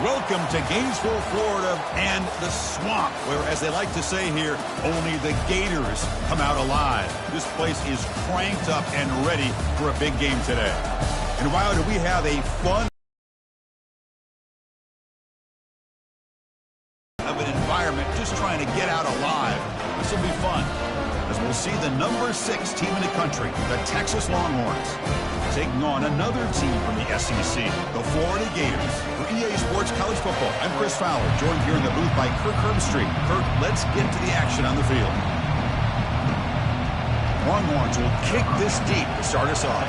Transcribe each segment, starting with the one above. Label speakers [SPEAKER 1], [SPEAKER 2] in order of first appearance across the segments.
[SPEAKER 1] Welcome to Gainesville, Florida, and the swamp, where, as they like to say here, only the Gators come out alive. This place is cranked up and ready for a big game today. And wow, do we have a fun of an environment just trying to get out alive. This will be fun, as we'll see the number 6 team in the country, the Texas Longhorns, taking on another team from the SEC, the Florida Gators. For EA Sports College Football, I'm Chris Fowler, joined here in the booth by Kirk Herbstreit. Kirk, let's get to the action on the field. Longhorns will kick this deep to start us off.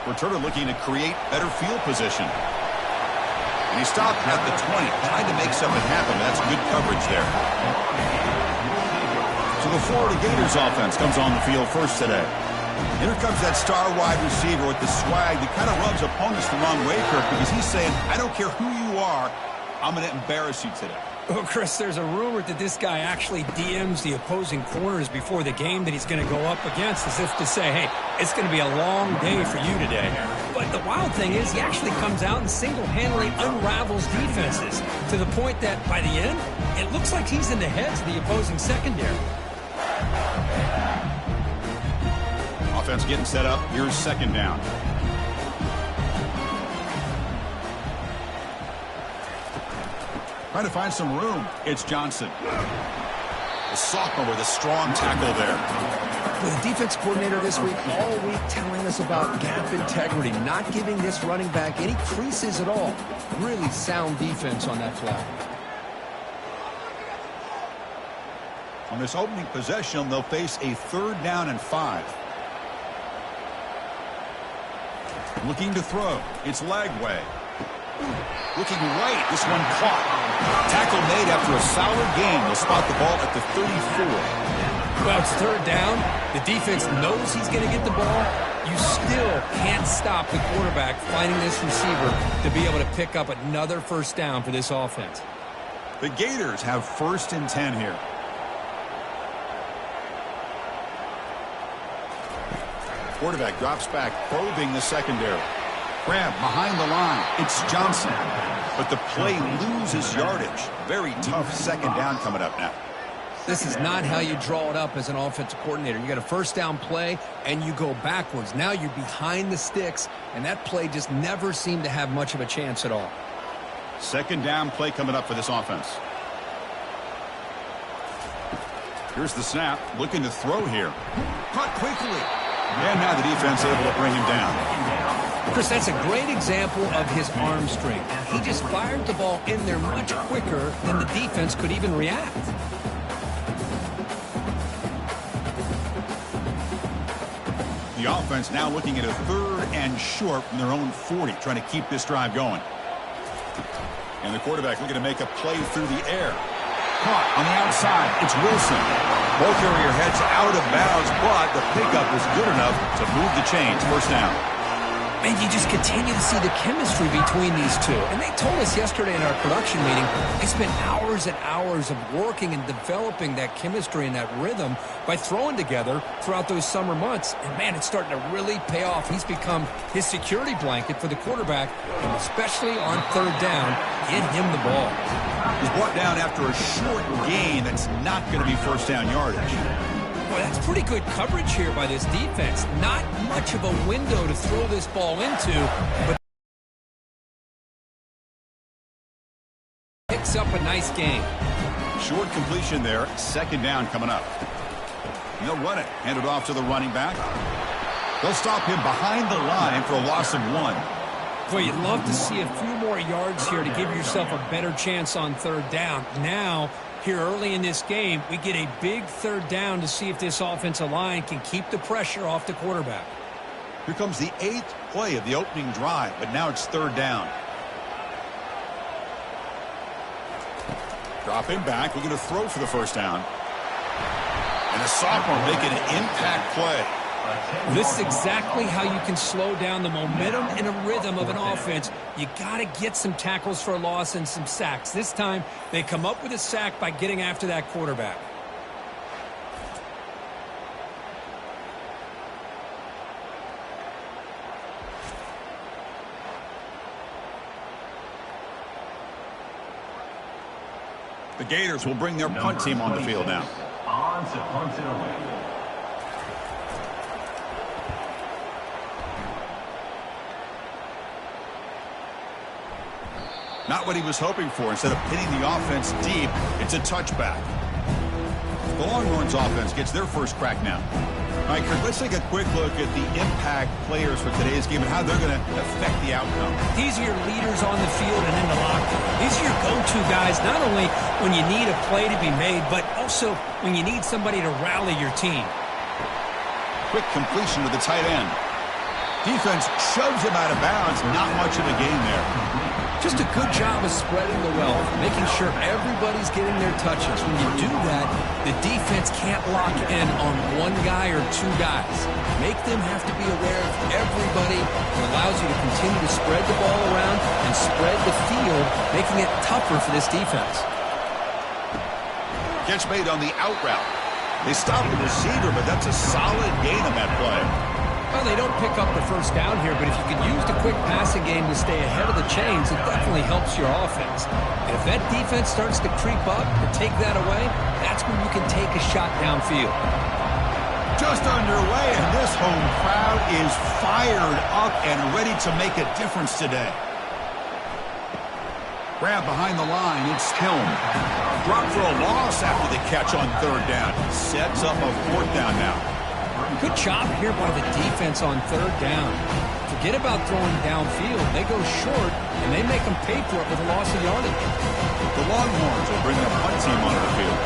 [SPEAKER 1] Returner looking to create better field position. And he stopped at the 20, trying to make something happen. That's good coverage there. So the Florida Gators offense comes on the field first today. Here comes that star wide receiver with the swag that kind of rubs opponents the wrong way, Kirk, because he's saying, I don't care who you are, I'm going to embarrass you today.
[SPEAKER 2] Well, Chris, there's a rumor that this guy actually DMs the opposing corners before the game that he's going to go up against, as if to say, hey, it's going to be a long day for you today. But the wild thing is he actually comes out and single-handedly unravels defenses to the point that by the end, it looks like he's in the heads of the opposing secondary.
[SPEAKER 1] Offense getting set up. Here's second down. Trying to find some room. It's Johnson. The sophomore with a strong tackle there.
[SPEAKER 3] Well, the defense coordinator this week, all week telling us about gap integrity, not giving this running back any creases at all. Really sound defense on that play.
[SPEAKER 1] On this opening possession, they'll face a 3rd down and 5. Looking to throw. It's Lagway. Looking right. This one caught. Tackle made after a solid game. They'll spot the ball at the 34.
[SPEAKER 2] Well, it's 3rd down. The defense knows he's going to get the ball. You still can't stop the quarterback finding this receiver to be able to pick up another 1st down for this offense.
[SPEAKER 1] The Gators have 1st and 10 here. Quarterback drops back, probing the secondary. Grab behind the line. It's Johnson. But the play loses yardage. Very tough 2nd down coming up now.
[SPEAKER 3] This is not how you draw it up as an offensive coordinator. You got a 1st down play, and you go backwards. Now you're behind the sticks, and that play just never seemed to have much of a chance at all.
[SPEAKER 1] 2nd down play coming up for this offense. Here's the snap. Looking to throw here. Caught quickly. And now the defense able to bring him down.
[SPEAKER 2] Chris, that's a great example of his arm strength. He just fired the ball in there much quicker than the defense could even react.
[SPEAKER 1] The offense now looking at a 3rd and short from their own 40, trying to keep this drive going. And the quarterback looking to make a play through the air. Caught on the outside. It's Wilson. Ball carrier heads out of bounds, but the pickup was good enough to move the chains. 1st down.
[SPEAKER 2] And you just continue to see the chemistry between these two. And they told us yesterday in our production meeting, they spent hours and hours of working and developing that chemistry and that rhythm by throwing together throughout those summer months. And, man, it's starting to really pay off. He's become his security blanket for the quarterback, and especially on 3rd down, get him the ball.
[SPEAKER 1] He's brought down after a short gain that's not going to be 1st down yardage.
[SPEAKER 2] Boy, that's pretty good coverage here by this defense. Not much of a window to throw this ball into, but picks up a nice gain.
[SPEAKER 1] Short completion there. 2nd down coming up. And they'll run it. Hand it off to the running back. They'll stop him behind the line for a loss of 1.
[SPEAKER 2] Boy, you'd love to see a few more yards here to give yourself a better chance on 3rd down. Now, here early in this game, we get a big 3rd down to see if this offensive line can keep the pressure off the quarterback.
[SPEAKER 1] Here comes the 8th play of the opening drive, but now it's 3rd down. Drop him back. We're going to throw for the 1st down. And the sophomore making an impact play.
[SPEAKER 2] This is exactly how you can slow down the momentum and a rhythm of an offense. You got to get some tackles for a loss and some sacks. This time, they come up with a sack by getting after that quarterback.
[SPEAKER 1] The Gators will bring their punt team on the field now.
[SPEAKER 4] On to punt it away.
[SPEAKER 1] Not what he was hoping for. Instead of pitting the offense deep, it's a touchback. The Longhorns offense gets their first crack now. All right, Kirk, let's take a quick look at the impact players for today's game and how they're going to affect the outcome.
[SPEAKER 2] These are your leaders on the field and in the locker room. These are your go-to guys, not only when you need a play to be made, but also when you need somebody to rally your team.
[SPEAKER 1] Quick completion to the tight end. Defense shoves him out of bounds. Not much of a gain there.
[SPEAKER 2] Just a good job of spreading the wealth, making sure everybody's getting their touches. When you do that, the defense can't lock in on one guy or two guys. Make them have to be aware of everybody. It allows you to continue to spread the ball around and spread the field, making it tougher for this defense.
[SPEAKER 1] Catch made on the out route. They stop the receiver, but that's a solid gain on that play.
[SPEAKER 2] Well, they don't pick up the first down here, but if you can use the quick passing game to stay ahead of the chains, it definitely helps your offense. And if that defense starts to creep up and take that away, that's when you can take a shot downfield.
[SPEAKER 1] Just underway, and this home crowd is fired up and ready to make a difference today. Grab behind the line, it's Helm. Drop for a loss after the catch on third down. Sets up a fourth down now.
[SPEAKER 2] Good job here by the defense on third down. Forget about throwing downfield. They go short, and they make them pay for it with a loss of yardage.
[SPEAKER 1] The Longhorns will bring their punt team onto the field.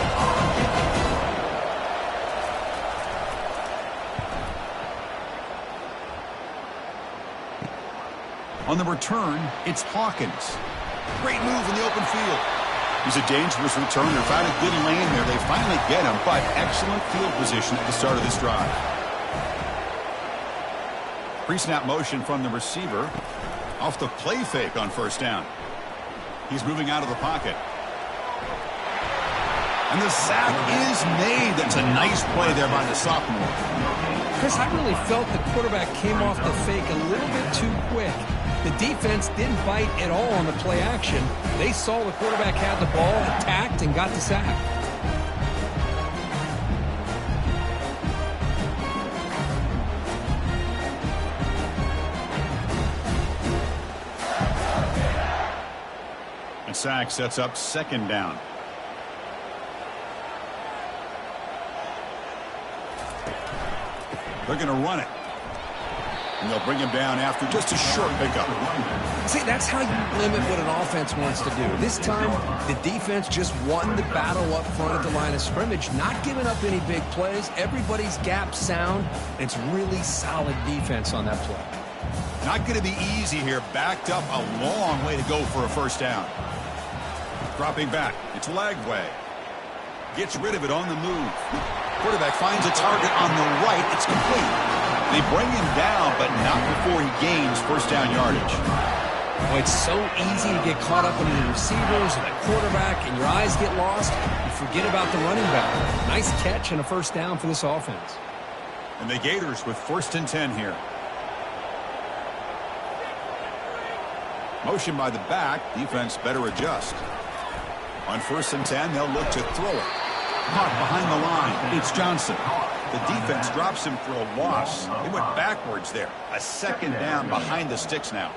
[SPEAKER 1] On the return, it's Hawkins. Great move in the open field. He's a dangerous returner. Found a good lane there. They finally get him, but excellent field position at the start of this drive. Pre-snap motion from the receiver. Off the play fake on first down. He's moving out of the pocket. And the sack is made. That's a nice play there by the sophomore.
[SPEAKER 2] Chris, I really felt the quarterback came off the fake a little bit too quick. The defense didn't bite at all on the play action. They saw the quarterback had the ball, attacked, and got the sack.
[SPEAKER 1] And sack sets up second down. They're going to run it. And they'll bring him down after just a short pickup.
[SPEAKER 2] See, that's how you limit what an offense wants to do. This time, the defense just won the battle up front at the line of scrimmage, not giving up any big plays. Everybody's gap sound. It's really solid defense on that play.
[SPEAKER 1] Not going to be easy here. Backed up a long way to go for a first down. Dropping back. It's Lagway. Gets rid of it on the move. Quarterback finds a target on the right. It's complete. They bring him down, but not before he gains first down yardage.
[SPEAKER 2] Well, it's so easy to get caught up in the receivers and the quarterback, and your eyes get lost. You forget about the running back. Nice catch and a first down for this offense.
[SPEAKER 1] And the Gators with 1st and 10 here. Motion by the back. Defense better adjust. On 1st and 10, they'll look to throw it. Caught behind the line. It's Johnson. The defense drops him for a loss. They went backwards there. A second down behind the sticks now.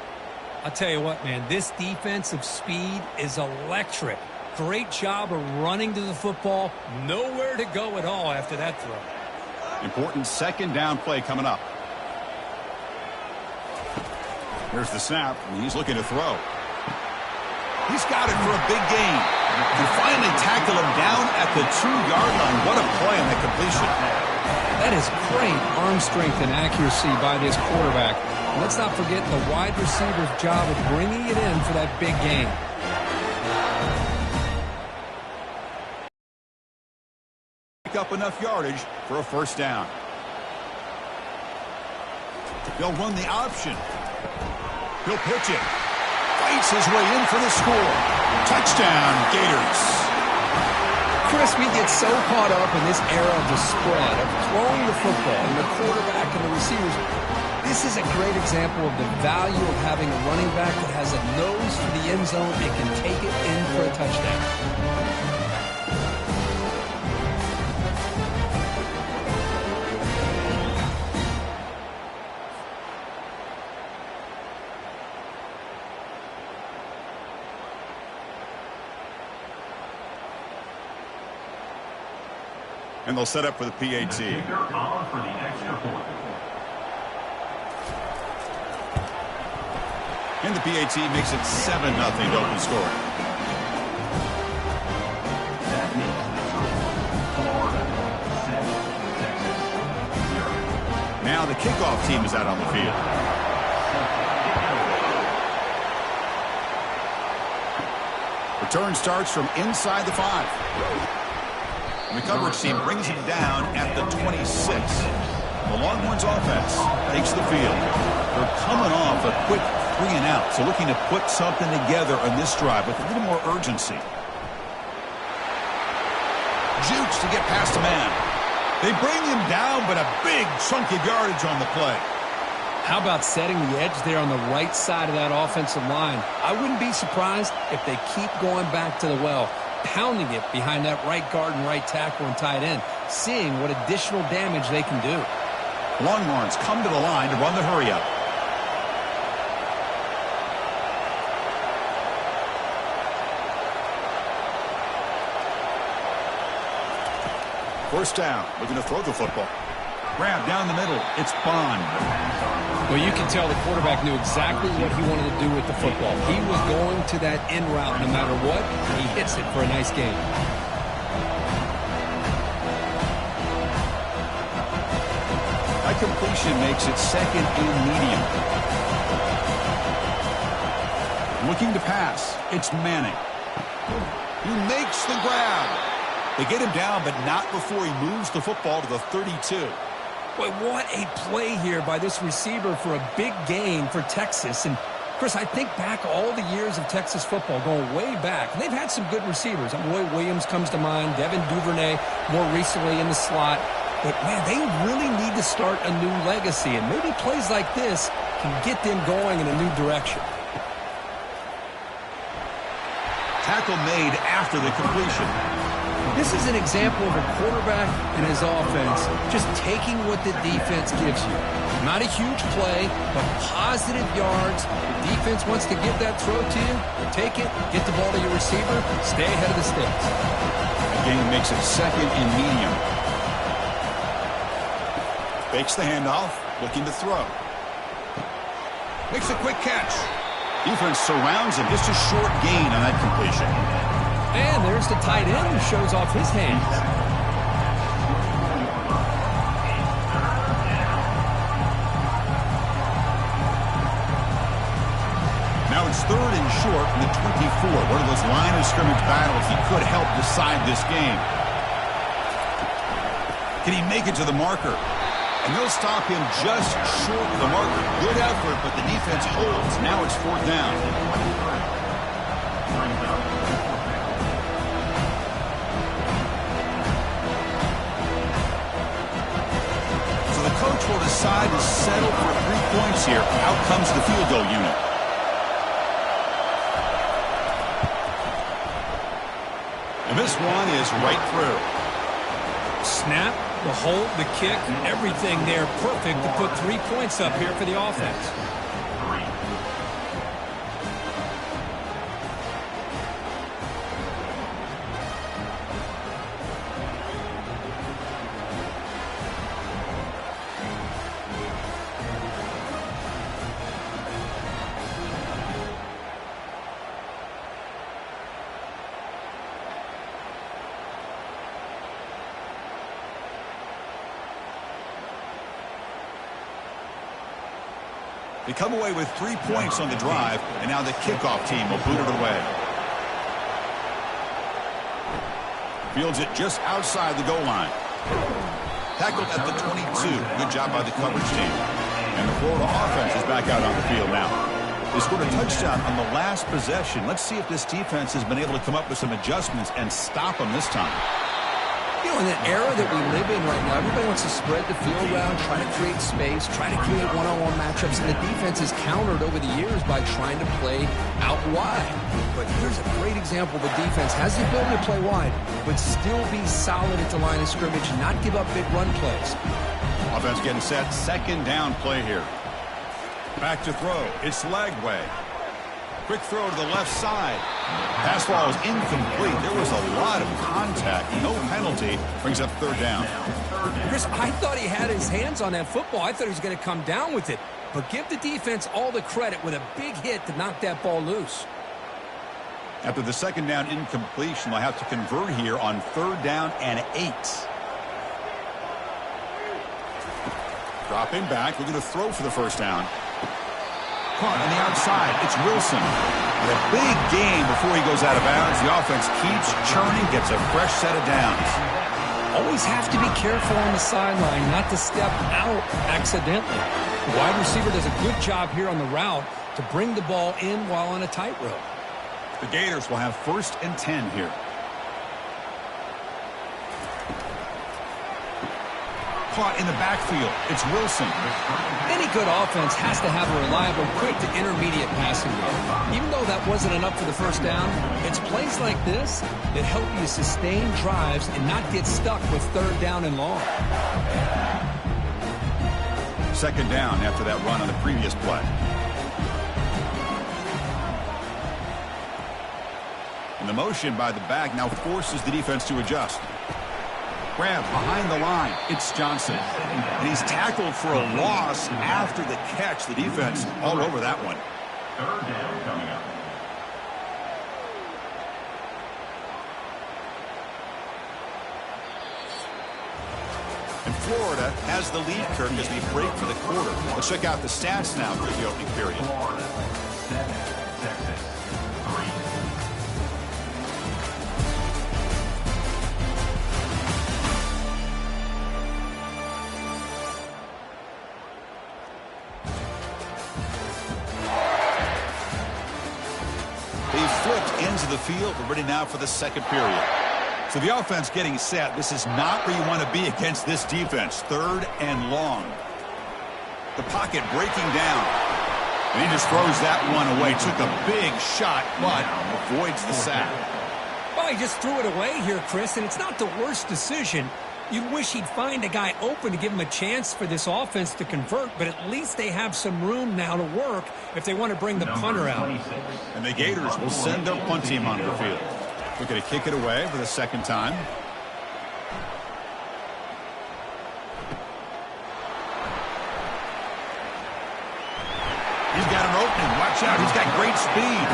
[SPEAKER 2] I'll tell you what, man, this defensive speed is electric. Great job of running to the football. Nowhere to go at all after that throw.
[SPEAKER 1] Important second down play coming up. Here's the snap, and he's looking to throw. He's got it for a big gain. And finally tackle him down at the 2-yard line. What a play on the completion.
[SPEAKER 2] That is great arm strength and accuracy by this quarterback. And let's not forget the wide receiver's job of bringing it in for that big gain.
[SPEAKER 1] Pick up enough yardage for a first down. They'll run the option. He'll pitch it. Fights his way in for the score. Touchdown, Gators.
[SPEAKER 2] Chris, we get so caught up in this era of the spread, of throwing the football, and the quarterback and the receivers. This is a great example of the value of having a running back that has a nose for the end zone and can take it in for a touchdown.
[SPEAKER 1] And they'll set up for the PAT.
[SPEAKER 4] Kicker on for the extra point.
[SPEAKER 1] And the PAT makes it 7-0 open score.
[SPEAKER 4] That makes the total Florida 7, Texas 0.
[SPEAKER 1] Now the kickoff team is out on the field. Return starts from inside the 5. And the coverage team brings him down at the 26. The Longhorns offense takes the field. They're coming off a quick 3-and-out, so looking to put something together on this drive with a little more urgency. Jukes to get past a man. They bring him down, but a big chunk of yardage on the play.
[SPEAKER 3] How about setting the edge there on the right side of that offensive line? I wouldn't be surprised if they keep going back to the well, pounding it behind that right guard and right tackle and tight end, seeing what additional damage they can do.
[SPEAKER 1] Longhorns come to the line to run the hurry-up. First down, looking to throw the football. Grab down the middle. It's Bond.
[SPEAKER 3] Well, you can tell the quarterback knew exactly what he wanted to do with the football. He was going to that end route no matter what. He hits it for a nice gain.
[SPEAKER 1] That completion makes it 2nd and medium. Looking to pass. It's Manning. He makes the grab. They get him down, but not before he moves the football to the 32.
[SPEAKER 3] Boy, what a play here by this receiver for a big gain for Texas. And, Chris, I think back all the years of Texas football, going way back. And they've had some good receivers. Roy Williams comes to mind, Devin Duvernay more recently in the slot. But, man, they really need to start a new legacy. And maybe plays like this can get them going in a new direction.
[SPEAKER 1] Tackle made after the completion.
[SPEAKER 3] This is an example of a quarterback and his offense just taking what the defense gives you. Not a huge play, but positive yards. The defense wants to give that throw to you. Take it, get the ball to your receiver, stay ahead of the sticks.
[SPEAKER 1] The game makes it 2nd and medium. Fakes the handoff, looking to throw. Makes a quick catch. Defense surrounds him. Just a short gain on that completion.
[SPEAKER 3] And there's the tight end who shows off his hands.
[SPEAKER 1] Now it's 3rd and short from the 24. One of those line of scrimmage battles that could help decide this game. Can he make it to the marker? And they'll stop him just short of the marker. Good effort, but the defense holds. Now it's 4th down. So the coach will decide to settle for 3 points here. Out comes the field goal unit. And this one is right through.
[SPEAKER 3] Snap, the hold, the kick, everything there perfect to put 3 points up here for the offense.
[SPEAKER 1] They come away with 3 points on the drive, and now the kickoff team will boot it away. Fields it just outside the goal line. Tackled at the 22. Good job by the coverage team. And the Florida offense is back out on the field now. They scored a touchdown on the last possession. Let's see if this defense has been able to come up with some adjustments and stop them this time.
[SPEAKER 3] You know, in the era that we live in right now, everybody wants to spread the field around, try to create space, try to create one-on-one matchups, and the defense is countered over the years by trying to play out wide. But here's a great example. The defense has the ability to play wide, but still be solid at the line of scrimmage and not give up big run plays.
[SPEAKER 1] Offense getting set. 2nd down play here. Back to throw. It's Lagway. Quick throw to the left side. Pass ball is incomplete. There was a lot of contact. No penalty. Brings up third down.
[SPEAKER 2] Chris, I thought he had his hands on that football. I thought he was going to come down with it. But give the defense all the credit with a big hit to knock that ball loose.
[SPEAKER 1] After the second down incompletion, they'll have to convert here on third down and 8. Dropping back. We're going to throw for the first down. Caught on the outside. It's Wilson. And a big gain before he goes out of bounds. The offense keeps churning, gets a fresh set of downs.
[SPEAKER 2] Always have to be careful on the sideline not to step out accidentally. The wide receiver does a good job here on the route to bring the ball in while on a tightrope.
[SPEAKER 1] The Gators will have first and 10 here. Caught in the backfield. It's Wilson.
[SPEAKER 2] Any good offense has to have a reliable, quick to intermediate passing game. Even though that wasn't enough for the first down, it's plays like this that help you sustain drives and not get stuck with third down and long.
[SPEAKER 1] Second down after that run on the previous play. And the motion by the back now forces the defense to adjust. Grab behind the line. It's Johnson. And he's tackled for a loss after the catch. The defense all over that one.
[SPEAKER 4] Third down coming up.
[SPEAKER 1] And Florida has the lead, Kirk, as we break for the quarter. Let's check out the stats now for the opening period.
[SPEAKER 4] Florida 7, Texas 3.
[SPEAKER 1] Flipped into the field. We're ready now for the second period. So the offense getting set. This is not where you want to be against this defense. Third and long. The pocket breaking down. And he just throws that one away. Took a big shot, but avoids the sack.
[SPEAKER 2] Well, he just threw it away here, Chris, and it's not the worst decision. You'd wish he'd find a guy open to give him a chance for this offense to convert, but at least they have some room now to work if they want to bring the punter out.
[SPEAKER 1] And the Gators will send their punt team onto the field. We're going to kick it away for the second time. He's got an opening. Watch out. He's got great speed.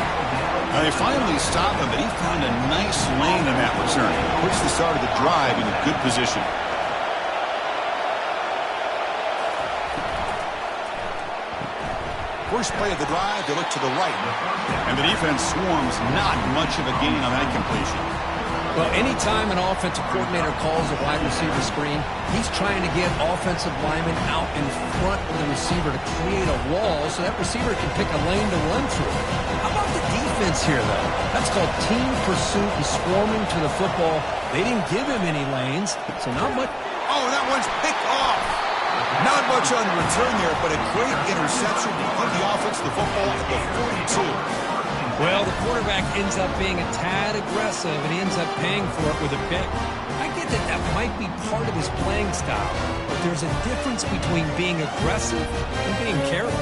[SPEAKER 1] Now they finally stopped him, but he found a nice lane in that return. Puts the start of the drive in a good position. First play of the drive, they look to the right. And the defense swarms. Not much of a gain on that completion.
[SPEAKER 2] Well, anytime an offensive coordinator calls a wide receiver screen, he's trying to get offensive linemen out in front of the receiver to create a wall so that receiver can pick a lane to run through. How about the defense here, though? That's called team pursuit and swarming to the football. They didn't give him any lanes, so not much.
[SPEAKER 1] Oh, that one's picked off. Not much on the return there, but a great interception to put the offense the football at the 42.
[SPEAKER 2] Well, the quarterback ends up being a tad aggressive, and he ends up paying for it with a pick. I get that that might be part of his playing style, but there's a difference between being aggressive and being careless.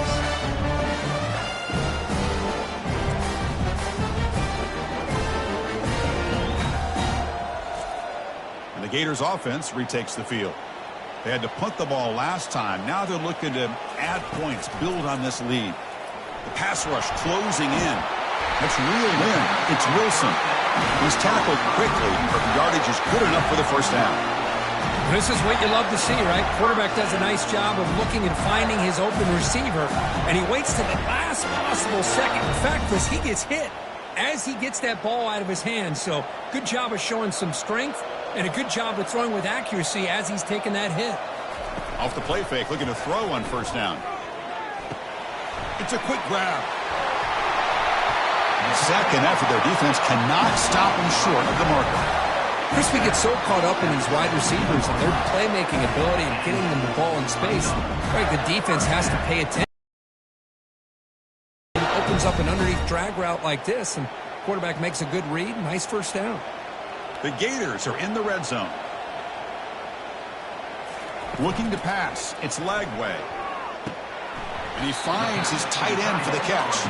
[SPEAKER 1] And the Gators offense retakes the field. They had to punt the ball last time. Now they're looking to add points, build on this lead. The pass rush closing in. That's reeled in. It's Wilson. He's tackled quickly, but the yardage is good enough for the first down.
[SPEAKER 2] This is what you love to see, right? Quarterback does a nice job of looking and finding his open receiver, and he waits to the last possible second. In fact, Chris, he gets hit as he gets that ball out of his hands. So good job of showing some strength and a good job of throwing with accuracy as he's taking that hit.
[SPEAKER 1] Off the play fake, looking to throw on first down. It's a quick grab. Second effort, their defense cannot stop him short of the marker.
[SPEAKER 2] Chris, we get so caught up in these wide receivers and their playmaking ability and getting them the ball in space. Right, the defense has to pay attention. It opens up an underneath drag route like this, and quarterback makes a good read. Nice first down.
[SPEAKER 1] The Gators are in the red zone. Looking to pass. It's Lagway. And he finds his tight end for the catch.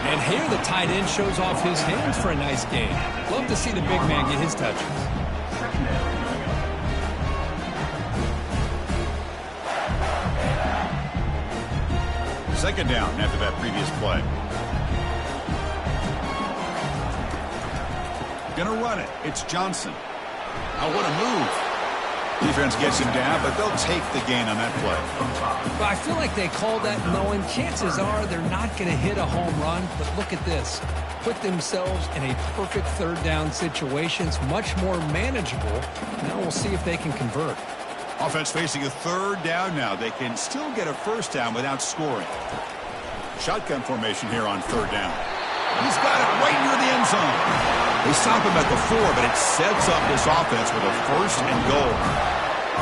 [SPEAKER 3] And here the tight end shows off his hands for a nice gain. Love to see the big man get his touches.
[SPEAKER 1] Second down after that previous play. Gonna run it. It's Johnson. Oh, what a move. Defense gets him down, but they'll take the gain on that play.
[SPEAKER 3] But I feel like they called that knowing chances are they're not going to hit a home run. But look at this. Put themselves in a perfect third down situation. It's much more manageable. Now we'll see if they can convert.
[SPEAKER 1] Offense facing a third down now. They can still get a first down without scoring. Shotgun formation here on third down. He's got it right near the end zone. They stop him at the 4, but it sets up this offense with a first and goal.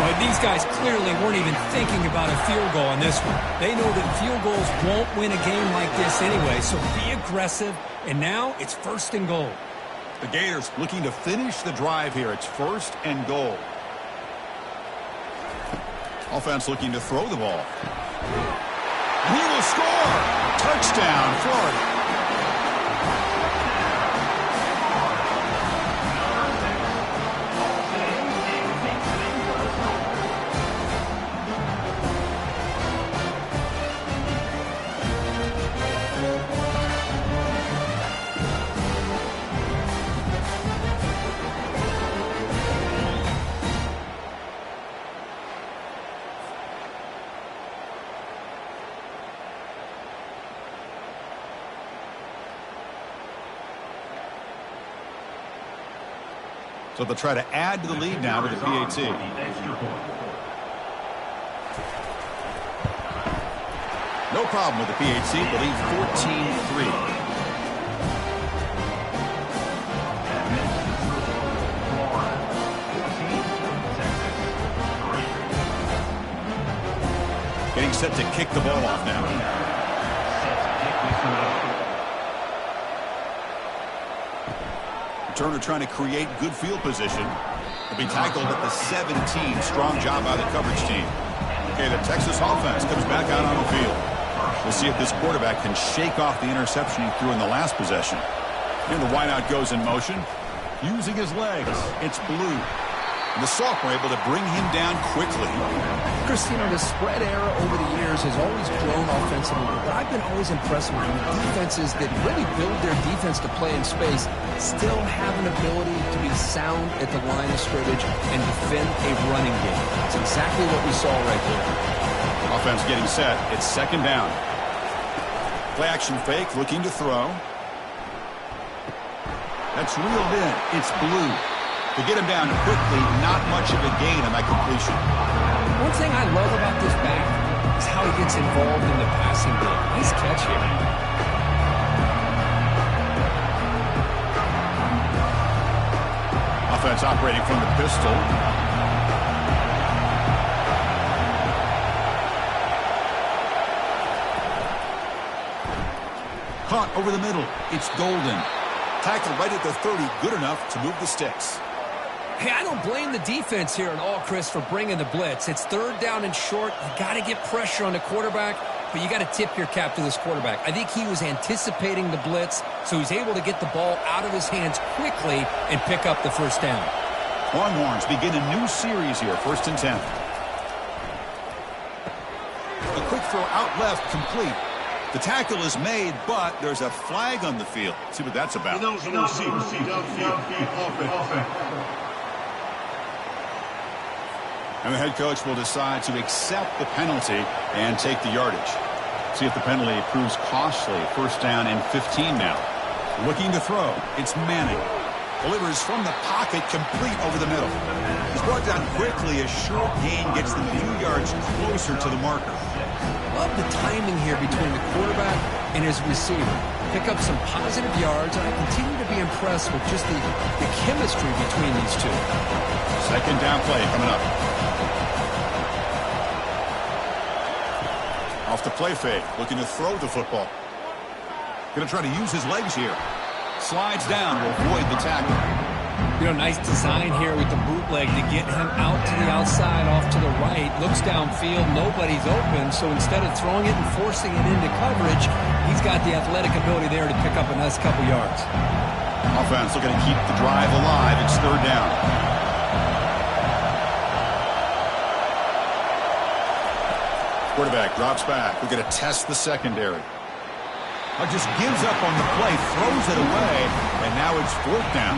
[SPEAKER 3] But these guys clearly weren't even thinking about a field goal on this one. They know that field goals won't win a game like this anyway, so be aggressive. And now it's first and goal.
[SPEAKER 1] The Gators looking to finish the drive here. It's first and goal. Offense looking to throw the ball. And he will score. Touchdown, Florida. So they'll try to add to the lead now with the PAT. No problem with the PAT. The lead 14-3. Getting set to kick the ball off now. Turner trying to create good field position. He'll be tackled at the 17. Strong job by the coverage team. Okay, the Texas offense comes back out on the field. We'll see if this quarterback can shake off the interception he threw in the last possession. Here the wideout goes in motion. Using his legs. It's Blue. And the sophomore able to bring him down quickly.
[SPEAKER 2] Christina, the spread era over the years has always grown offensively, but I've been always impressed with the defenses that really build their defense to play in space, still have an ability to be sound at the line of scrimmage and defend a running game. That's exactly what we saw right there.
[SPEAKER 1] Offense getting set. It's second down. Play action fake, looking to throw. That's reeled in. It's Blue. To get him down quickly, not much of a gain on that completion.
[SPEAKER 2] One thing I love about this back is how he gets involved in the passing game. Nice catch here.
[SPEAKER 1] Offense operating from the pistol. Caught over the middle. It's Golden. Tackled right at the 30. Good enough to move the sticks.
[SPEAKER 3] Hey, I don't blame the defense here at all, Chris, for bringing the blitz. It's third down and short. You got to get pressure on the quarterback, but you got to tip your cap to this quarterback. I think he was anticipating the blitz, so he's able to get the ball out of his hands quickly and pick up the first down.
[SPEAKER 1] Longhorns begin a new series here, 1st and 10. A quick throw out left, complete. The tackle is made, but there's a flag on the field. Let's see what that's about. And the head coach will decide to accept the penalty and take the yardage. See if the penalty proves costly. First down and 15 now. Looking to throw. It's Manning. Delivers from the pocket, complete over the middle. He's brought down quickly. A short gain gets them a few yards closer to the marker.
[SPEAKER 2] Love the timing here between the quarterback and his receiver. Pick up some positive yards, and I continue to be impressed with just the chemistry between these two.
[SPEAKER 1] Second down play coming up. Off the play fake, looking to throw the football. Going to try to use his legs here. Slides down to avoid the tackle.
[SPEAKER 3] You know, nice design here with the bootleg to get him out to the outside, off to the right. Looks downfield, nobody's open, so instead of throwing it and forcing it into coverage, he's got the athletic ability there to pick up a nice couple yards.
[SPEAKER 1] Offense looking to keep the drive alive. It's third down. Quarterback drops back. We're going to test the secondary. Just gives up on the play, throws it away, and now it's fourth down.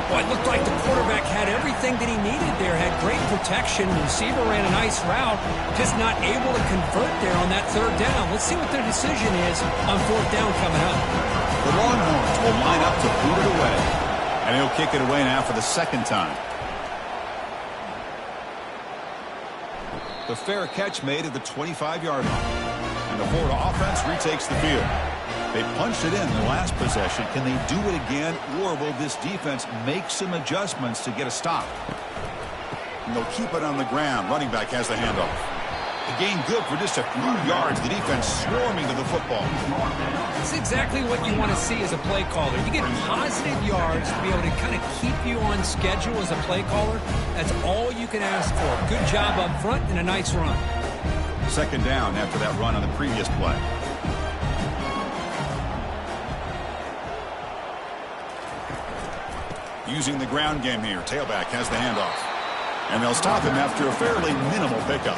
[SPEAKER 3] Well, it looked like the quarterback had everything that he needed there, had great protection. The receiver ran a nice route, just not able to convert there on that third down. Let's see what their decision is on fourth down coming up.
[SPEAKER 1] The Longhorns will line up to boot it away, and he'll kick it away now for the second time. The fair catch made at the 25-yard line, and the Florida offense retakes the field. They punched it in the last possession. Can they do it again, or will this defense make some adjustments to get a stop? And they'll keep it on the ground. Running back has the handoff. The gain good for just a few yards. The defense swarming to the football.
[SPEAKER 3] That's exactly what you want to see as a play caller. You get positive yards to be able to kind of keep you on schedule as a play caller. That's all you can ask for. Good job up front and a nice run.
[SPEAKER 1] Second down after that run on the previous play. Using the ground game here. Tailback has the handoff. And they'll stop him after a fairly minimal pickup.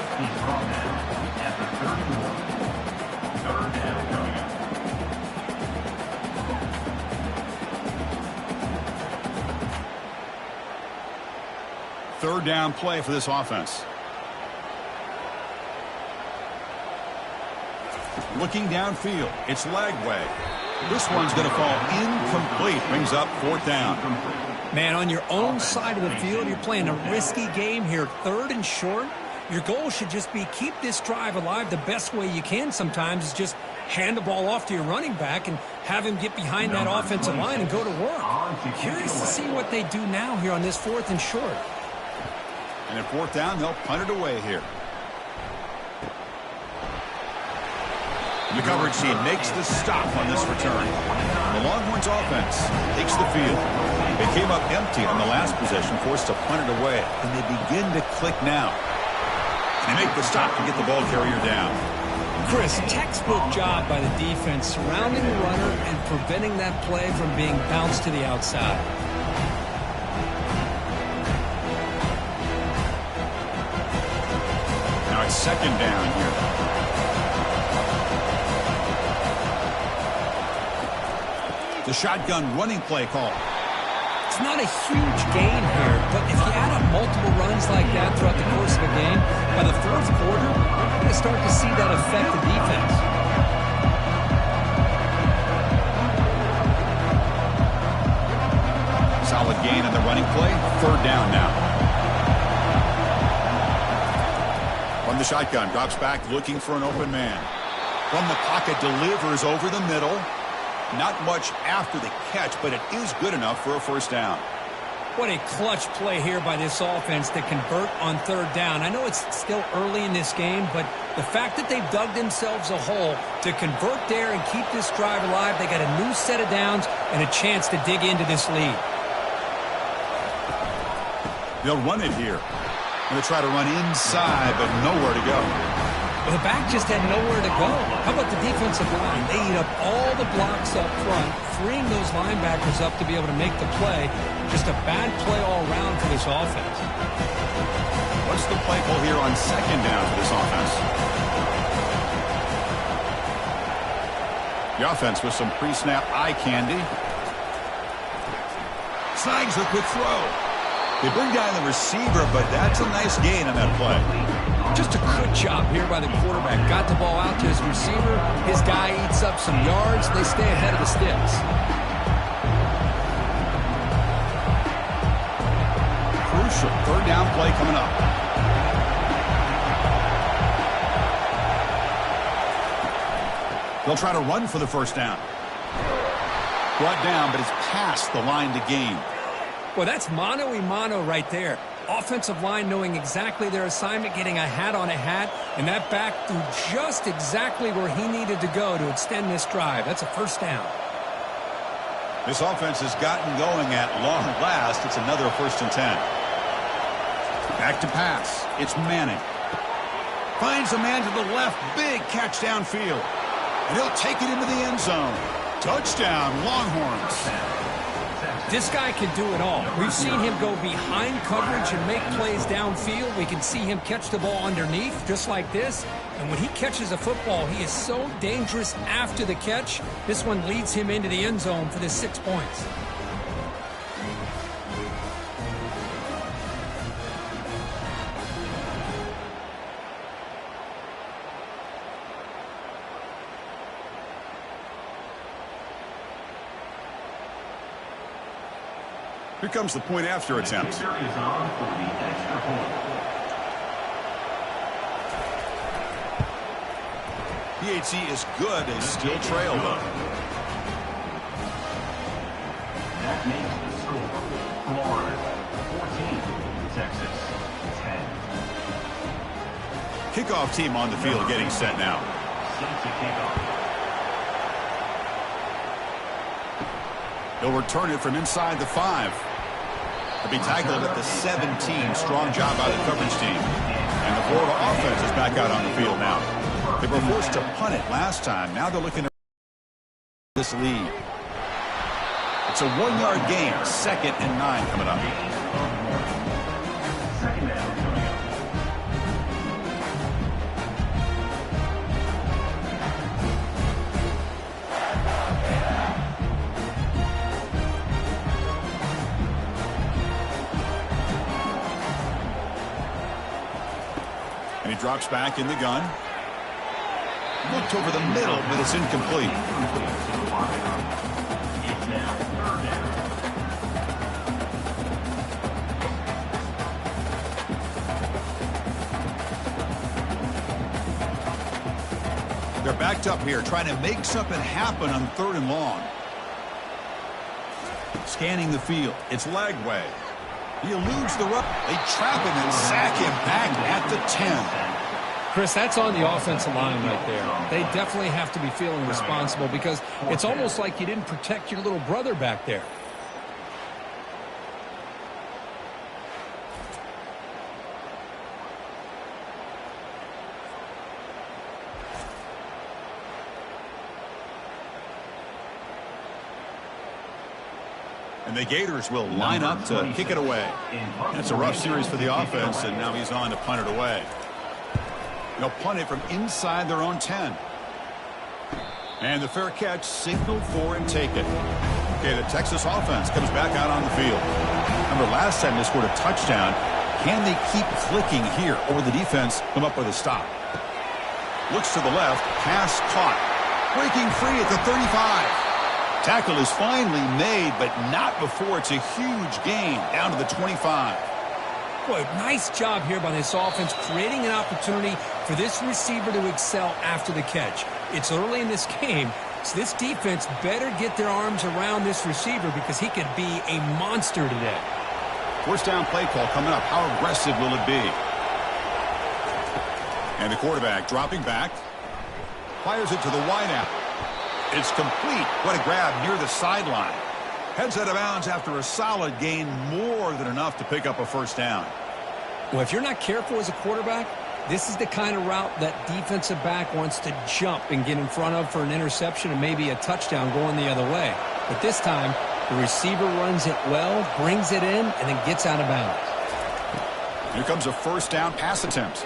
[SPEAKER 1] Third down play for this offense. Looking downfield. It's Lagway. This one's going to fall incomplete. Brings up fourth down.
[SPEAKER 3] Man, on your own side of the field, you're playing a risky game here. Third and short. Your goal should just be keep this drive alive the best way you can sometimes is just hand the ball off to your running back and have him get behind that offensive line and go to work. Curious to see what they do now here on this fourth and short.
[SPEAKER 1] And at fourth down, they'll punt it away here. The coverage team makes the stop on this return. The Longhorns offense takes the field. They came up empty on the last possession, forced to punt it away. And they begin to click now. And they make the stop to get the ball carrier down.
[SPEAKER 3] Chris, textbook job by the defense surrounding the runner and preventing that play from being bounced to the outside.
[SPEAKER 1] Now it's second down here. The shotgun running play call.
[SPEAKER 3] It's not a huge gain here, but if you add up multiple runs like that throughout the course of a game, by the fourth quarter, you're going to start to see that affect the defense.
[SPEAKER 1] Solid gain on the running play. Third down now. From the shotgun, drops back looking for an open man. From the pocket, delivers over the middle. Not much after the catch, but it is good enough for a first down.
[SPEAKER 3] What a clutch play here by this offense to convert on third down. I know it's still early in this game, but the fact that they've dug themselves a hole to convert there and keep this drive alive, they got a new set of downs and a chance to dig into this lead.
[SPEAKER 1] They'll run it here. Going to try to run inside, but nowhere to go.
[SPEAKER 3] Well, the back just had nowhere to go. How about the defensive line? They eat up all the blocks up front, freeing those linebackers up to be able to make the play. Just a bad play all around for this offense.
[SPEAKER 1] What's the play call here on second down for this offense? The offense with some pre-snap eye candy. Snags a quick throw. They bring down the receiver, but that's a nice gain on that play.
[SPEAKER 3] Just a good job here by the quarterback. Got the ball out to his receiver. His guy eats up some yards. They stay ahead of the sticks.
[SPEAKER 1] Crucial third down play coming up. They'll try to run for the first down. Brought down, but it's past the line to gain.
[SPEAKER 3] Well, that's mano-a-mano right there. Offensive line knowing exactly their assignment, getting a hat on a hat, and that back threw just exactly where he needed to go to extend this drive. That's a first down.
[SPEAKER 1] This offense has gotten going at long last. It's another 1st and 10. Back to pass. It's Manning. Finds a man to the left. Big catch downfield. And he'll take it into the end zone. Touchdown, Longhorns.
[SPEAKER 3] This guy can do it all. We've seen him go behind coverage and make plays downfield. We can see him catch the ball underneath, just like this. And when he catches a football, he is so dangerous after the catch. This one leads him into the end zone for the 6 points.
[SPEAKER 1] Here comes the point after attempt.
[SPEAKER 4] Kicker is on for the extra point.
[SPEAKER 1] PAT is good. They still trail, though.
[SPEAKER 4] That makes the score Florida 14, Texas 10.
[SPEAKER 1] Kickoff team on the field getting set now.
[SPEAKER 4] Set to kickoff.
[SPEAKER 1] He'll return it from inside the 5. To be tackled at the 17. Strong job by the coverage team. And the Florida offense is back out on the field now. They were forced to punt it last time. Now they're looking at this lead. It's a 1-yard gain. 2nd and 9 coming up.
[SPEAKER 4] Second down coming up.
[SPEAKER 1] And he drops back in the gun. Looked over the middle, but it's incomplete.
[SPEAKER 4] It's now 3rd down.
[SPEAKER 1] They're backed up here, trying to make something happen on 3rd and long. Scanning the field. It's Lagway. He eludes the run. They trap him and sack him back at the 10.
[SPEAKER 3] Chris, that's on the offensive line right there. They definitely have to be feeling responsible because it's almost like you didn't protect your little brother back there.
[SPEAKER 1] And the Gators will line up to kick it away. And it's a rough series for the offense, and now he's on to punt it away. They'll punt it from inside their own 10. And the fair catch, signal for and take it. Okay, the Texas offense comes back out on the field. Remember, last time they scored a touchdown. Can they keep clicking here, or the defense come up with a stop? Looks to the left, pass caught. Breaking free at the 35. Tackle is finally made, but not before it's a huge gain down to the 25.
[SPEAKER 3] Boy, nice job here by this offense, creating an opportunity for this receiver to excel after the catch. It's early in this game, so this defense better get their arms around this receiver because he could be a monster today.
[SPEAKER 1] 1st down play call coming up. How aggressive will it be? And the quarterback dropping back. Fires it to the wideout. It's complete. What a grab near the sideline. Heads out of bounds after a solid gain, more than enough to pick up a 1st down.
[SPEAKER 3] Well, if you're not careful as a quarterback, this is the kind of route that defensive back wants to jump and get in front of for an interception and maybe a touchdown going the other way. But this time, the receiver runs it well, brings it in, and then gets out of bounds.
[SPEAKER 1] Here comes a 1st down pass attempt.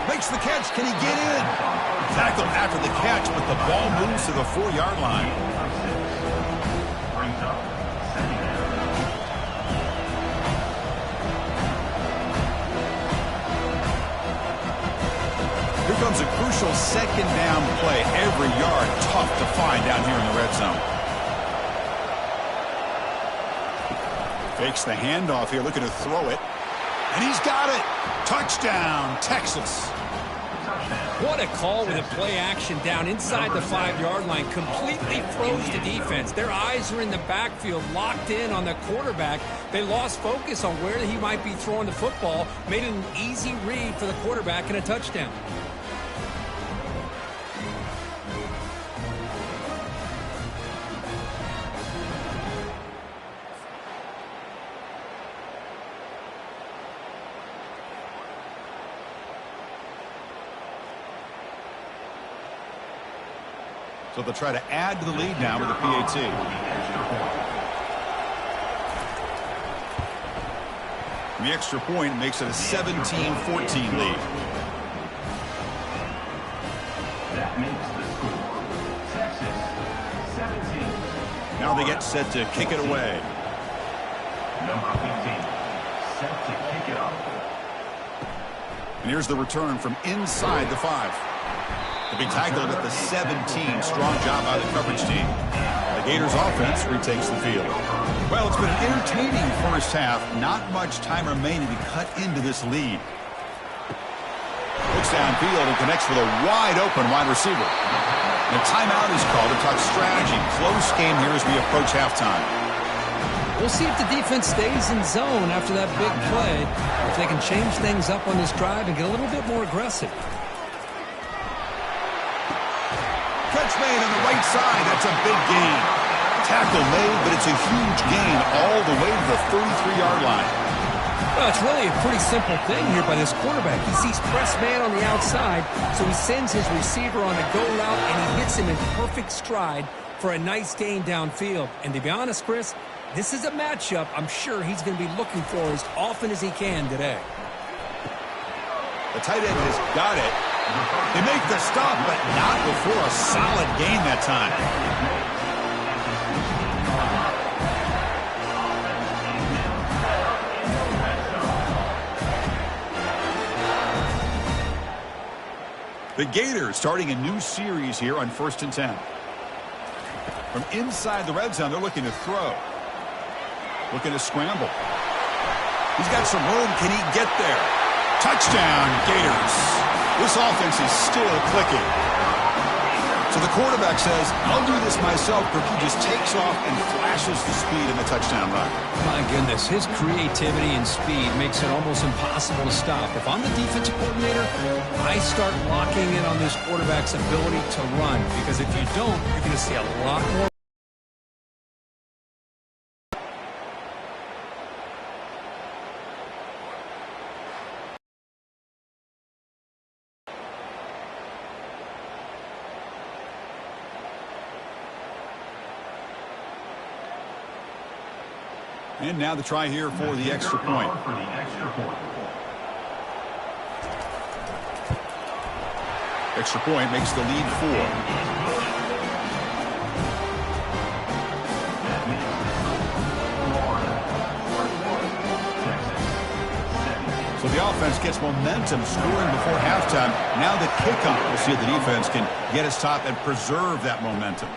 [SPEAKER 1] Makes the catch. Can he get in? Tackled after the catch, but the ball moves to the 4-yard line.
[SPEAKER 4] Brings up second down.
[SPEAKER 1] Here comes a crucial 2nd down play. Every yard tough to find down here in the red zone. Fakes the handoff here, looking to throw it. And he's got it. Touchdown, Texas.
[SPEAKER 3] What a call with a play action down inside the 5-yard line. Completely froze the defense. Their eyes are in the backfield, locked in on the quarterback. They lost focus on where he might be throwing the football. Made it an easy read for the quarterback and a touchdown.
[SPEAKER 1] So they'll try to add to the lead now with a PAT. And the extra point makes it a 17-14 lead.
[SPEAKER 4] That makes the score Texas 17.
[SPEAKER 1] Now they get set to kick it away.
[SPEAKER 4] Number 15 set to kick it off.
[SPEAKER 1] And here's the return from inside the 5. To be tackled at the 17. Strong job by the coverage team. The Gators offense retakes the field. Well, it's been an entertaining first half. Not much time remaining to cut into this lead. Looks downfield and connects with a wide-open wide receiver. And a timeout is called to talk strategy. Close game here as we approach halftime.
[SPEAKER 2] We'll see if the defense stays in zone after that big play. If they can change things up on this drive and get a little bit more aggressive.
[SPEAKER 1] Catch made on the right side. That's a big gain. Tackle made, but it's a huge gain all the way to the 33-yard line.
[SPEAKER 2] Well, it's really a pretty simple thing here by this quarterback. He sees press man on the outside, so he sends his receiver on a go route, and he hits him in perfect stride for a nice gain downfield. And to be honest, Chris, this is a matchup I'm sure he's going to be looking for as often as he can today.
[SPEAKER 1] The tight end has got it. They make the stop, but not before a solid gain that time. The Gators starting a new series here on 1st and 10. From inside the red zone, they're looking to throw. Looking to scramble. He's got some room. Can he get there? Touchdown, Gators. This offense is still clicking. So the quarterback says, I'll do this myself. He just takes off and flashes the speed in the touchdown run.
[SPEAKER 2] My goodness, his creativity and speed makes it almost impossible to stop. If I'm the defensive coordinator, I start locking in on this quarterback's ability to run. Because if you don't, you're going to see a lot more.
[SPEAKER 1] And now the try here for the extra point. Extra point makes the lead 4. So the offense gets momentum scoring before halftime. Now the kickoff. We'll see if the defense can get his top and preserve that momentum.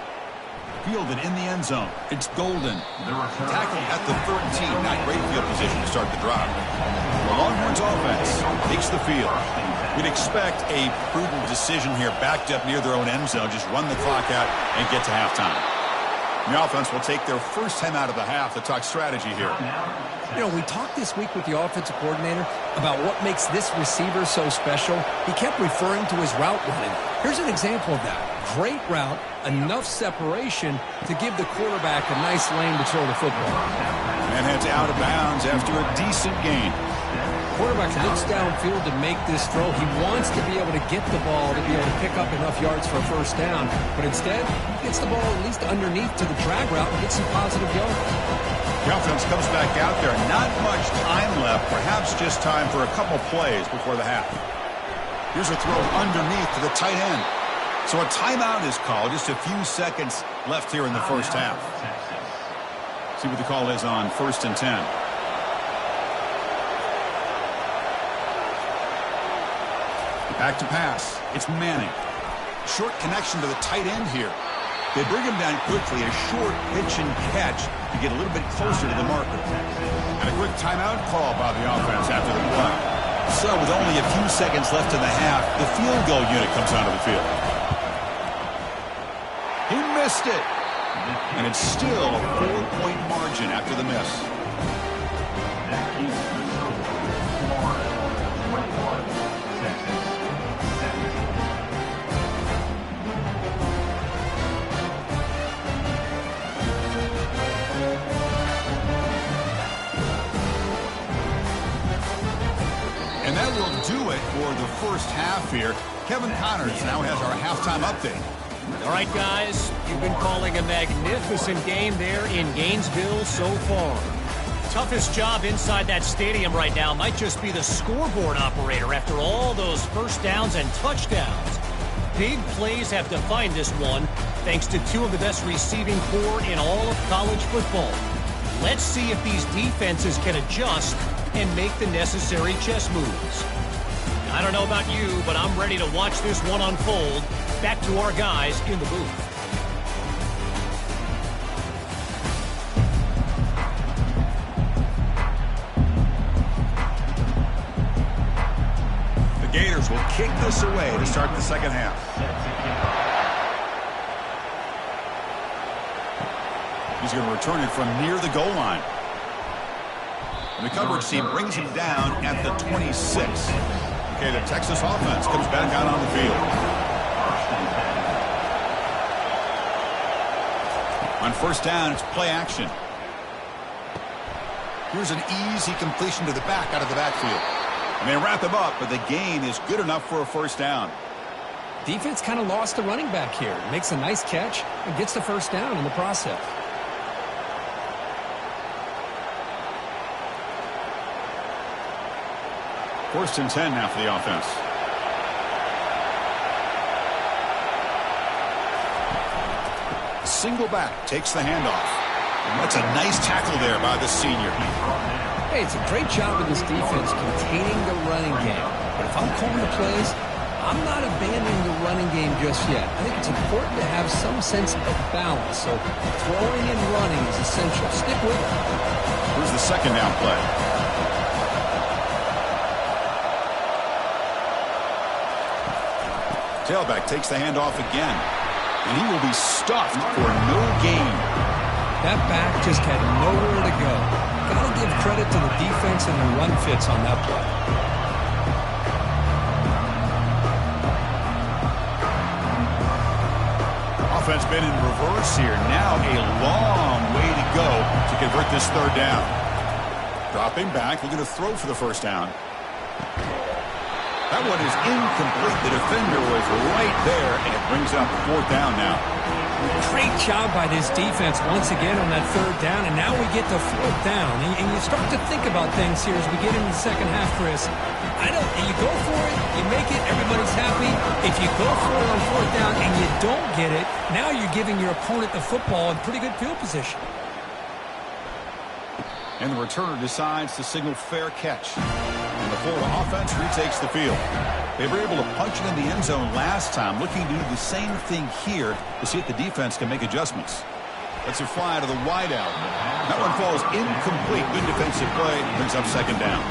[SPEAKER 1] Fielded in the end zone. It's Golden. Tackled at the 13. Not great field position to start the drive. The Longhorns offense takes the field. We'd expect a prudent decision here, backed up near their own end zone. Just run the clock out and get to halftime. The offense will take their first time out of the half to talk strategy here.
[SPEAKER 2] You know, we talked this week with the offensive coordinator about what makes this receiver so special. He kept referring to his route running. Here's an example of that. Great route, enough separation to give the quarterback a nice lane to throw the football.
[SPEAKER 1] And heads out of bounds after a decent gain.
[SPEAKER 2] Quarterback looks downfield to make this throw. He wants to be able to get the ball to be able to pick up enough yards for a first down. But instead, he gets the ball at least underneath to the drag route and gets some positive yards.
[SPEAKER 1] The offense comes back out there. Not much time left. Perhaps just time for a couple plays before the half. Here's a throw underneath to the tight end. So a timeout is called. Just a few seconds left here in the first half. See what the call is on 1st and 10. Back to pass. It's Manning. Short connection to the tight end here. They bring him down quickly. A short pitch and catch to get a little bit closer to the marker. And a quick timeout call by the offense after the play. So with only a few seconds left in the half, the field goal unit comes onto the field. He missed it. And it's still a 4-point margin after the miss.
[SPEAKER 4] That keeps the score Florida 21, Texas 17.
[SPEAKER 1] And that will do it for the first half here. Kevin Connors now has our halftime update.
[SPEAKER 5] All right, guys, you've been calling a magnificent game there in Gainesville so far. Toughest job inside that stadium right now might just be the scoreboard operator after all those first downs and touchdowns. Big plays have defined this one, thanks to two of the best receiving corps in all of college football. Let's see if these defenses can adjust and make the necessary chess moves. I don't know about you, but I'm ready to watch this one unfold. Back to our guys in the booth.
[SPEAKER 1] The Gators will kick this away to start the second half. He's going to return it from near the goal line. And the coverage team brings him down at the 26. Okay, the Texas offense comes back out on the field. On first down, it's play action. Here's an easy completion to the back out of the backfield. And they wrap him up, but the gain is good enough for a first down.
[SPEAKER 2] Defense kind of lost the running back here. Makes a nice catch and gets the first down in the process.
[SPEAKER 1] First and 10 now for the offense. Single back takes the handoff. That's a nice tackle there by the senior.
[SPEAKER 2] Hey, it's a great job of this defense containing the running game. But if I'm calling the plays, I'm not abandoning the running game just yet. I think it's important to have some sense of balance. So throwing and running is essential. Stick with it.
[SPEAKER 1] Here's the second down play. Tailback takes the handoff again. And he will be stuffed for no gain.
[SPEAKER 2] That back just had nowhere to go. Got to give credit to the defense and the run fits on that play.
[SPEAKER 1] Offense been in reverse here. Now a long way to go to convert this third down. Dropping back, looking to throw for the first down. That one is incomplete. The defender was right there, and it brings up fourth down now.
[SPEAKER 2] Great job by this defense once again on that third down, and now we get to fourth down. And you start to think about things here as we get into the second half, Chris. You go for it, you make it, everybody's happy. If you go for it on fourth down and you don't get it, now you're giving your opponent the football in pretty good field position.
[SPEAKER 1] And the returner decides to signal fair catch. And the Florida offense retakes the field. They were able to punch it in the end zone last time, looking to do the same thing here to see if the defense can make adjustments. Let's it fly to the wideout. That one falls incomplete. Good defensive play. Brings up second down.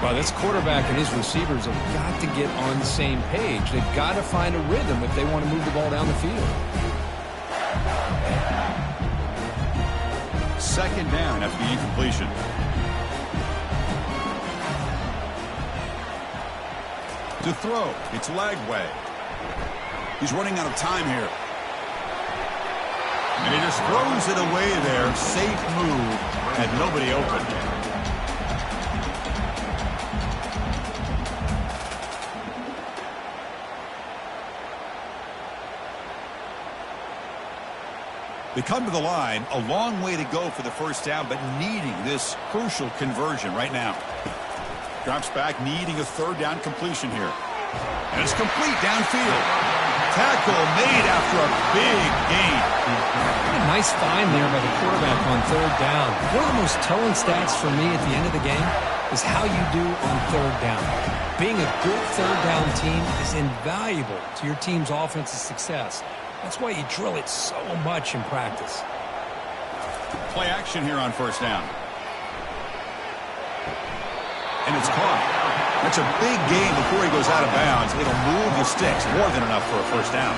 [SPEAKER 2] Well, this quarterback and his receivers have got to get on the same page. They've got to find a rhythm if they want to move the ball down the field.
[SPEAKER 1] Second down after the incompletion. To throw, it's Lagway. He's running out of time here. And he just throws it away there. Safe move. Had nobody open. They come to the line, a long way to go for the first down, but needing this crucial conversion right now. Drops back, needing a third down completion here. And it's complete downfield. Tackle made after a big gain.
[SPEAKER 2] What a nice find there by the quarterback on third down. One of the most telling stats for me at the end of the game is how you do on third down. Being a good third down team is invaluable to your team's offensive success. That's why you drill it so much in practice.
[SPEAKER 1] Play action here on first down. And it's caught. That's a big gain before he goes out of bounds. It'll move the sticks more than enough for a first down.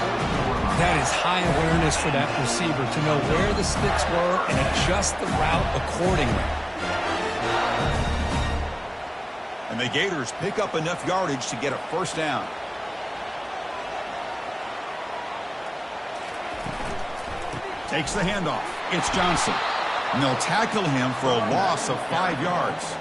[SPEAKER 2] That is high awareness for that receiver to know where the sticks were and adjust the route accordingly.
[SPEAKER 1] And the Gators pick up enough yardage to get a first down. Takes the handoff. It's Johnson. And they'll tackle him for a loss of 5 yards.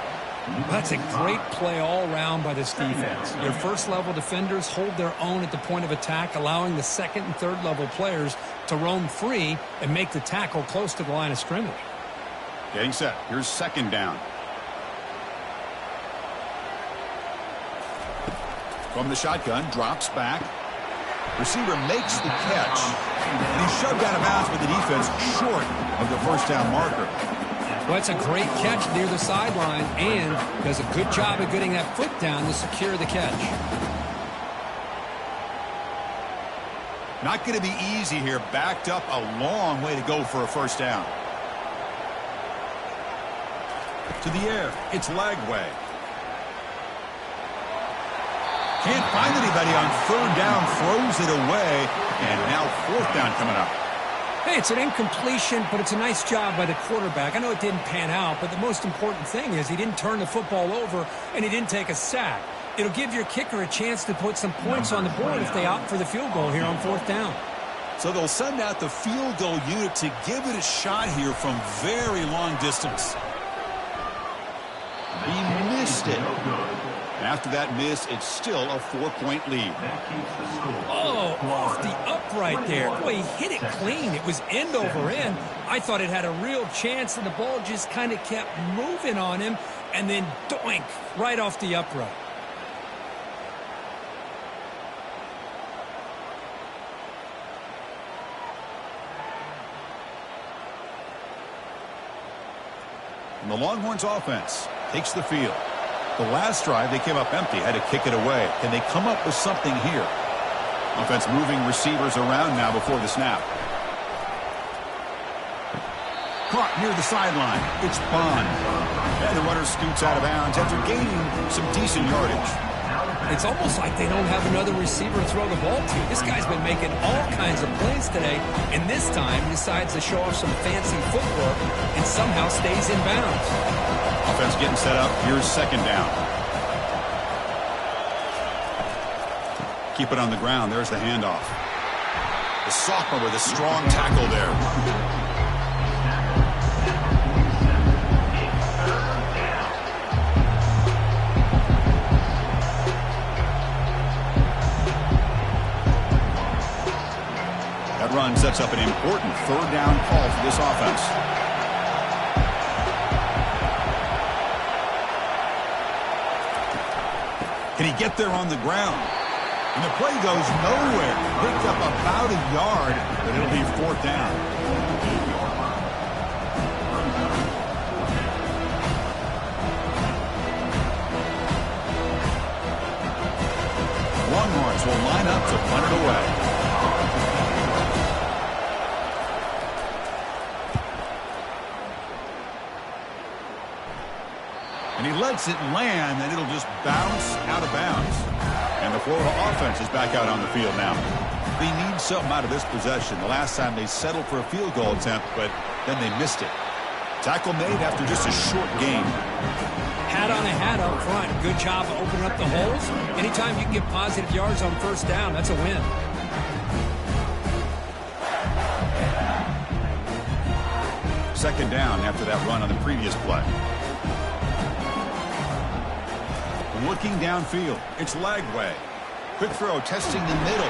[SPEAKER 3] That's a great play all around by this defense. Your first-level defenders hold their own at the point of attack, allowing the second and third-level players to roam free and make the tackle close to the line of scrimmage.
[SPEAKER 1] Getting set. Here's second down. From the shotgun, drops back. Receiver makes the catch. And he's shoved out of bounds with the defense short of the first down marker.
[SPEAKER 3] Well, it's a great catch near the sideline and does a good job of getting that foot down to secure the catch.
[SPEAKER 1] Not going to be easy here. Backed up a long way to go for a first down. To the air. It's Lagway. Can't find anybody on third down. Throws it away. And now fourth down coming up.
[SPEAKER 3] Hey, it's an incompletion, but it's a nice job by the quarterback. I know it didn't pan out, but the most important thing is he didn't turn the football over and he didn't take a sack. It'll give your kicker a chance to put some points on the board if they opt for the field goal here on fourth down.
[SPEAKER 1] So they'll send out the field goal unit to give it a shot here from very long distance. He missed it. After that miss, it's still a 4-point lead.
[SPEAKER 3] Oh, off the upright there. Boy, he hit it clean. It was end over end. I thought it had a real chance, and the ball just kind of kept moving on him, and then doink, right off the upright.
[SPEAKER 1] And the Longhorns offense takes the field. The last drive, they came up empty, had to kick it away. Can they come up with something here? Offense moving receivers around now before the snap. Caught near the sideline. It's Bond. And the runner scoots out of bounds after gaining some decent yardage.
[SPEAKER 3] It's almost like they don't have another receiver to throw the ball to. This guy's been making all kinds of plays today, and this time decides to show off some fancy footwork and somehow stays in bounds.
[SPEAKER 1] Offense getting set up. Here's second down. Keep it on the ground. There's the handoff. The sophomore with a strong tackle there. That run sets up an important third down call for this offense. Can he get there on the ground? And the play goes nowhere. Picked up about a yard, but it'll be fourth down. Longhorns will line up to punt it away. And he lets it land, and it'll just bounce out of bounds. And the Florida offense is back out on the field now. They need something out of this possession. The last time they settled for a field goal attempt, but then they missed it. Tackle made after just a short gain.
[SPEAKER 3] Hat on a hat up front. Good job of opening up the holes. Anytime you can get positive yards on first down, that's a win.
[SPEAKER 1] Second down after that run on the previous play. Looking downfield, it's Lagway. Quick throw, testing the middle.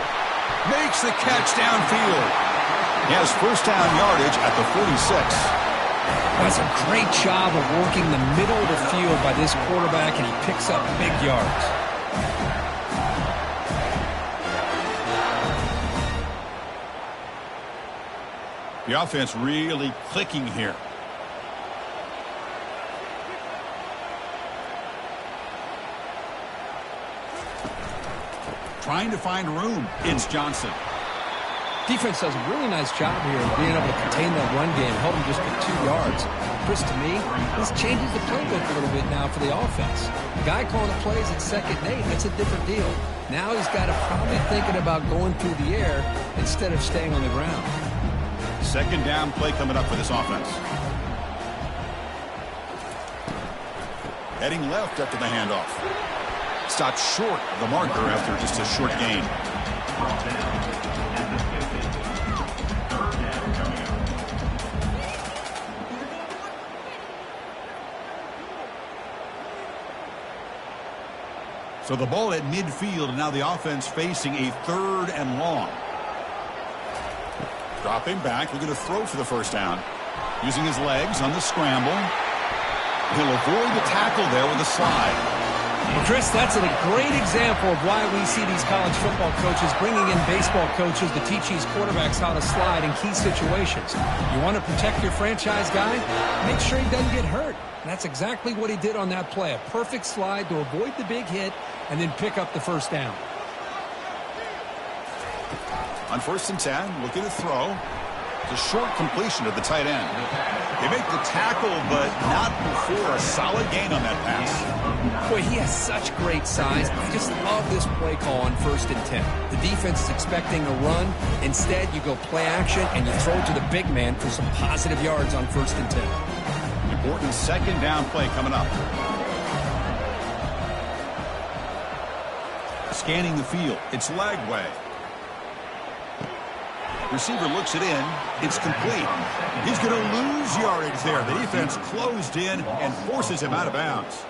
[SPEAKER 1] Makes the catch downfield. He has first down yardage at the 46.
[SPEAKER 3] That's a great job of working the middle of the field by this quarterback, and he picks up big yards.
[SPEAKER 1] The offense really clicking here. Trying to find room. It's Johnson.
[SPEAKER 3] Defense does a really nice job here of being able to contain that run game, help him just get 2 yards. Chris, to me, this changes the playbook a little bit now for the offense. The guy calling the plays at 2nd and 8, that's a different deal. Now he's got to probably thinking about going through the air instead of staying on the ground.
[SPEAKER 1] Second down play coming up for this offense. Heading left after the handoff. Stopped short of the marker after just a short gain. So the ball at midfield, and now the offense facing a 3rd and long. Dropping back, looking to throw for the first down. Using his legs on the scramble. He'll avoid the tackle there with a slide.
[SPEAKER 3] Well, Chris, that's a great example of why we see these college football coaches bringing in baseball coaches to teach these quarterbacks how to slide in key situations. You want to protect your franchise guy? Make sure he doesn't get hurt. And that's exactly what he did on that play. A perfect slide to avoid the big hit and then pick up the first down.
[SPEAKER 1] On 1st and 10, looking to throw. It's a short completion to the tight end. They make the tackle, but not before a solid gain on that pass.
[SPEAKER 2] Boy, he has such great size. I just love this play call on 1st and 10. The defense is expecting a run. Instead, you go play action, and you throw it to the big man for some positive yards on 1st and 10.
[SPEAKER 1] Important 2nd down play coming up. Scanning the field. It's leg way. Receiver looks it in. It's complete. He's going to lose yardage there. The defense closed in and forces him out of bounds.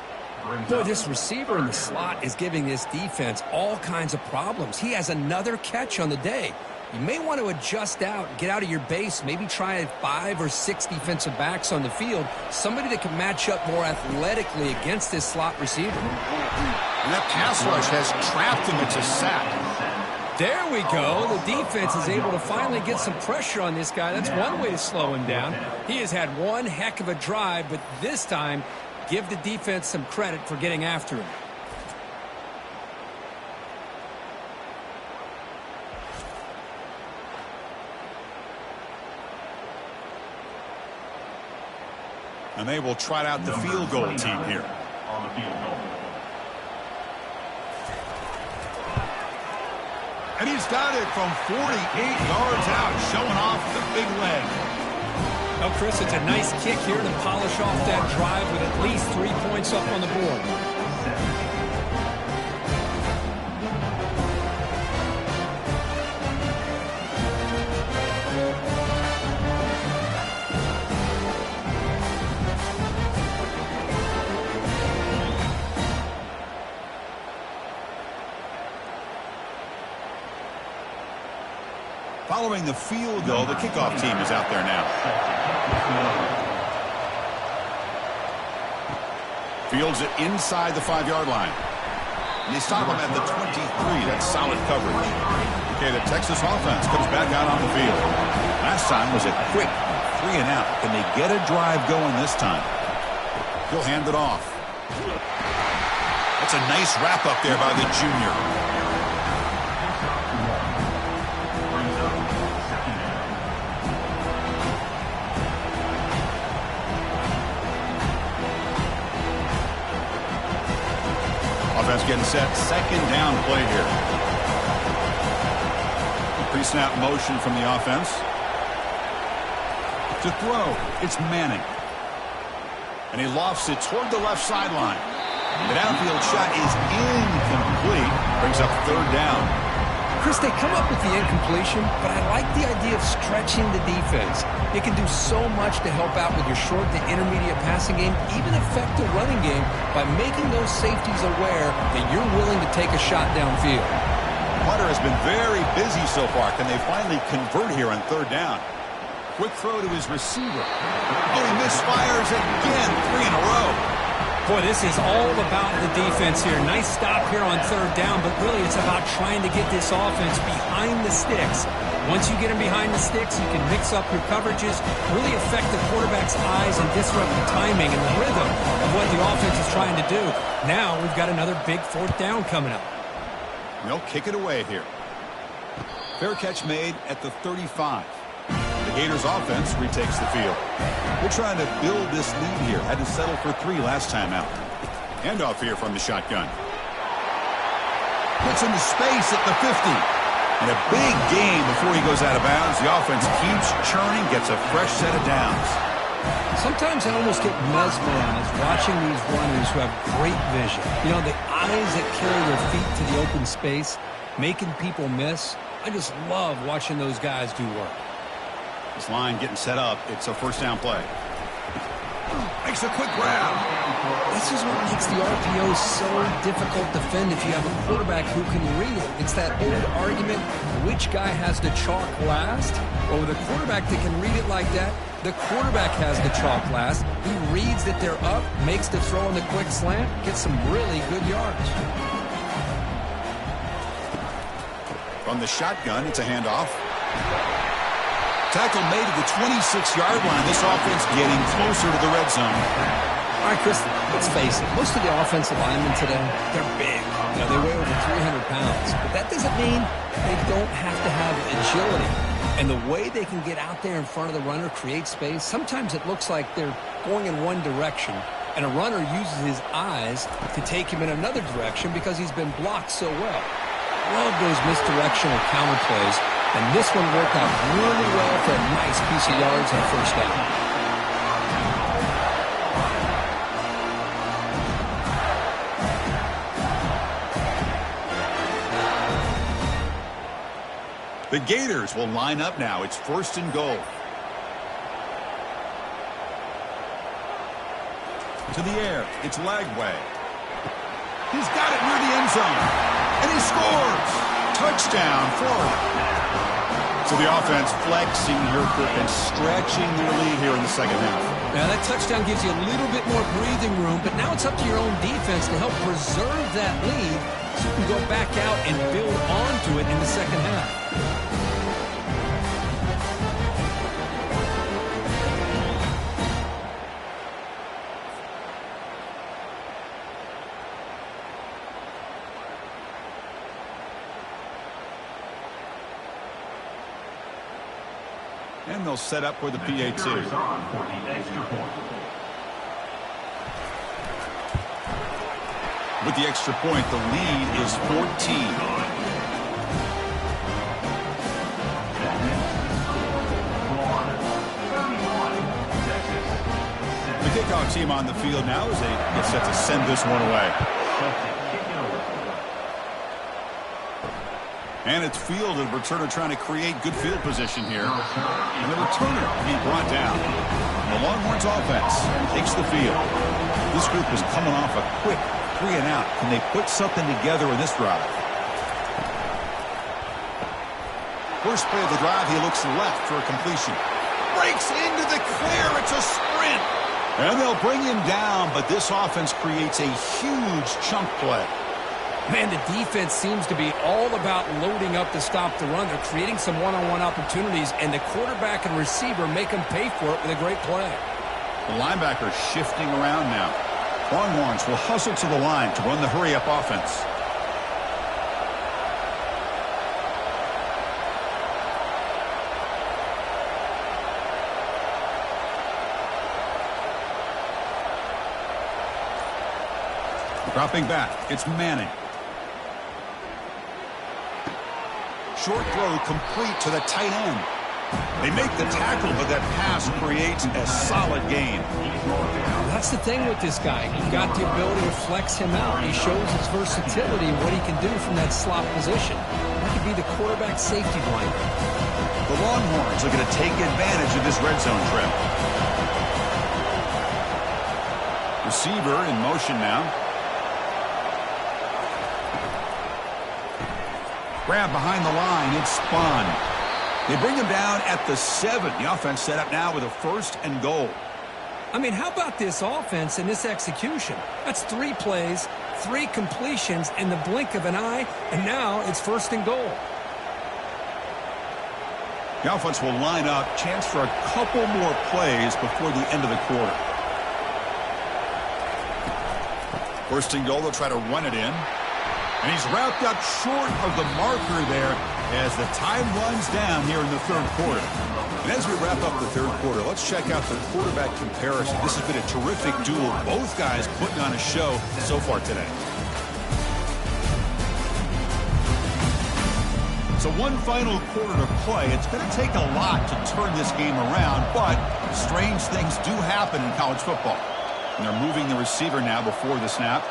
[SPEAKER 2] Boy, this receiver in the slot is giving this defense all kinds of problems. He has another catch on the day. You may want to adjust out, get out of your base, maybe try 5 or 6 defensive backs on the field, somebody that can match up more athletically against this slot receiver.
[SPEAKER 1] And that pass rush has trapped him. It's a sack.
[SPEAKER 3] There we go. The defense is able to finally get some pressure on this guy. That's one way to slow him down. He has had one heck of a drive, but this time, give the defense some credit for getting after him.
[SPEAKER 1] And they will trot out the field goal team here.
[SPEAKER 4] On the field goal.
[SPEAKER 1] And he's got it from 48 yards out, showing off the big leg.
[SPEAKER 3] Oh, Chris, it's a nice kick here to polish off that drive with at least 3 points up on the board.
[SPEAKER 1] Following the field goal, the kickoff team is out there now. Fields it inside the 5-yard line. And they stop him at the 23. That's solid coverage. Okay, the Texas offense comes back out on the field. Last time was a quick 3 and out. Can they get a drive going this time? He'll hand it off. That's a nice wrap up there by the junior. Offense getting set. 2nd down play here. Pre-snap motion from the offense. To throw, it's Manning. And he lofts it toward the left sideline. The downfield shot is incomplete. Brings up 3rd down.
[SPEAKER 2] Chris, they come up with the incompletion, but I like the idea of stretching the defense. It can do so much to help out with your short to intermediate passing game, even affect the running game by making those safeties aware that you're willing to take a shot downfield.
[SPEAKER 1] Hunter has been very busy so far. Can they finally convert here on 3rd down? Quick throw to his receiver. Oh, he misfires again. 3 in a row.
[SPEAKER 3] Boy, this is all about the defense here. Nice stop here on 3rd down, but really it's about trying to get this offense behind the sticks. Once you get them behind the sticks, you can mix up your coverages, really affect the quarterback's eyes and disrupt the timing and the rhythm of what the offense is trying to do. Now we've got another big 4th down coming up.
[SPEAKER 1] They'll kick it away here. Fair catch made at the 35. The Gators offense retakes the field. We're trying to build this lead here. Had to settle for 3 last time out. Handoff here from the shotgun. Puts into space at the 50. And a big gain before he goes out of bounds. The offense keeps churning, gets a fresh set of downs.
[SPEAKER 2] Sometimes I almost get mesmerized watching these runners who have great vision. You know, the eyes that carry their feet to the open space, making people miss. I just love watching those guys do work.
[SPEAKER 1] This line getting set up. It's a 1st down play. Makes a quick grab.
[SPEAKER 2] This is what makes the RPO so difficult to defend if you have a quarterback who can read it. It's that old argument, which guy has the chalk last? Well, with a quarterback that can read it like that, the quarterback has the chalk last. He reads that they're up, makes the throw in the quick slant, gets some really good yards.
[SPEAKER 1] From the shotgun, it's a handoff. Tackle made at the 26-yard line. This offense getting closer to the red zone.
[SPEAKER 2] All right, Chris, let's face it. Most of the offensive linemen today, they're big. You know, they weigh over 300 pounds. But that doesn't mean they don't have to have agility. And the way they can get out there in front of the runner, create space, sometimes it looks like they're going in one direction, and a runner uses his eyes to take him in another direction because he's been blocked so well. Love those misdirectional counter plays, and this one worked out really well for a nice piece of yards and first down.
[SPEAKER 1] The Gators will line up now. It's 1st and goal. To the air. It's Lagway. He's got it near the end zone. And he scores. Touchdown, Florida. So the offense flexing here and stretching their lead here in the second half.
[SPEAKER 2] Now that touchdown gives you a little bit more breathing room, but now it's up to your own defense to help preserve that lead so you can go back out and build onto it in the second half.
[SPEAKER 1] And they'll set up for the PAT. With the extra point, the lead is 14. The kickoff team on the field now as they get set to send this one away. And it's fielded. Returner trying to create good field position here. And the returner being brought down. The Longhorns offense takes the field. This group is coming off a quick 3-and-out. Can they put something together in this drive? First play of the drive, he looks left for a completion. Breaks into the clear. It's a sprint. And they'll bring him down, but this offense creates a huge chunk play.
[SPEAKER 2] Man, the defense seems to be all about loading up to stop the run. They're creating some one-on-one opportunities, and the quarterback and receiver make them pay for it with a great play.
[SPEAKER 1] The linebacker shifting around now. Longhorns will hustle to the line to run the hurry-up offense. Dropping back, it's Manning. Short throw complete to the tight end. They make the tackle, but that pass creates a solid gain.
[SPEAKER 2] That's the thing with this guy. You've got the ability to flex him out. He shows his versatility and what he can do from that slot position. That could be the quarterback safety blanket.
[SPEAKER 1] The Longhorns are going to take advantage of this red zone trip. Receiver in motion now. Grab behind the line. It's spun. They bring him down at the 7. The offense set up now with a 1st and goal.
[SPEAKER 2] I mean, how about this offense and this execution? That's 3 plays, 3 completions in the blink of an eye, and now it's 1st and goal.
[SPEAKER 1] The offense will line up. Chance for a couple more plays before the end of the quarter. 1st and goal. They'll try to run it in. And he's wrapped up short of the marker there as the time runs down here in the 3rd quarter. And as we wrap up the 3rd quarter, let's check out the quarterback comparison. This has been a terrific duel. Both guys putting on a show so far today. So one final quarter to play. It's going to take a lot to turn this game around, but strange things do happen in college football. And they're moving the receiver now before the snap.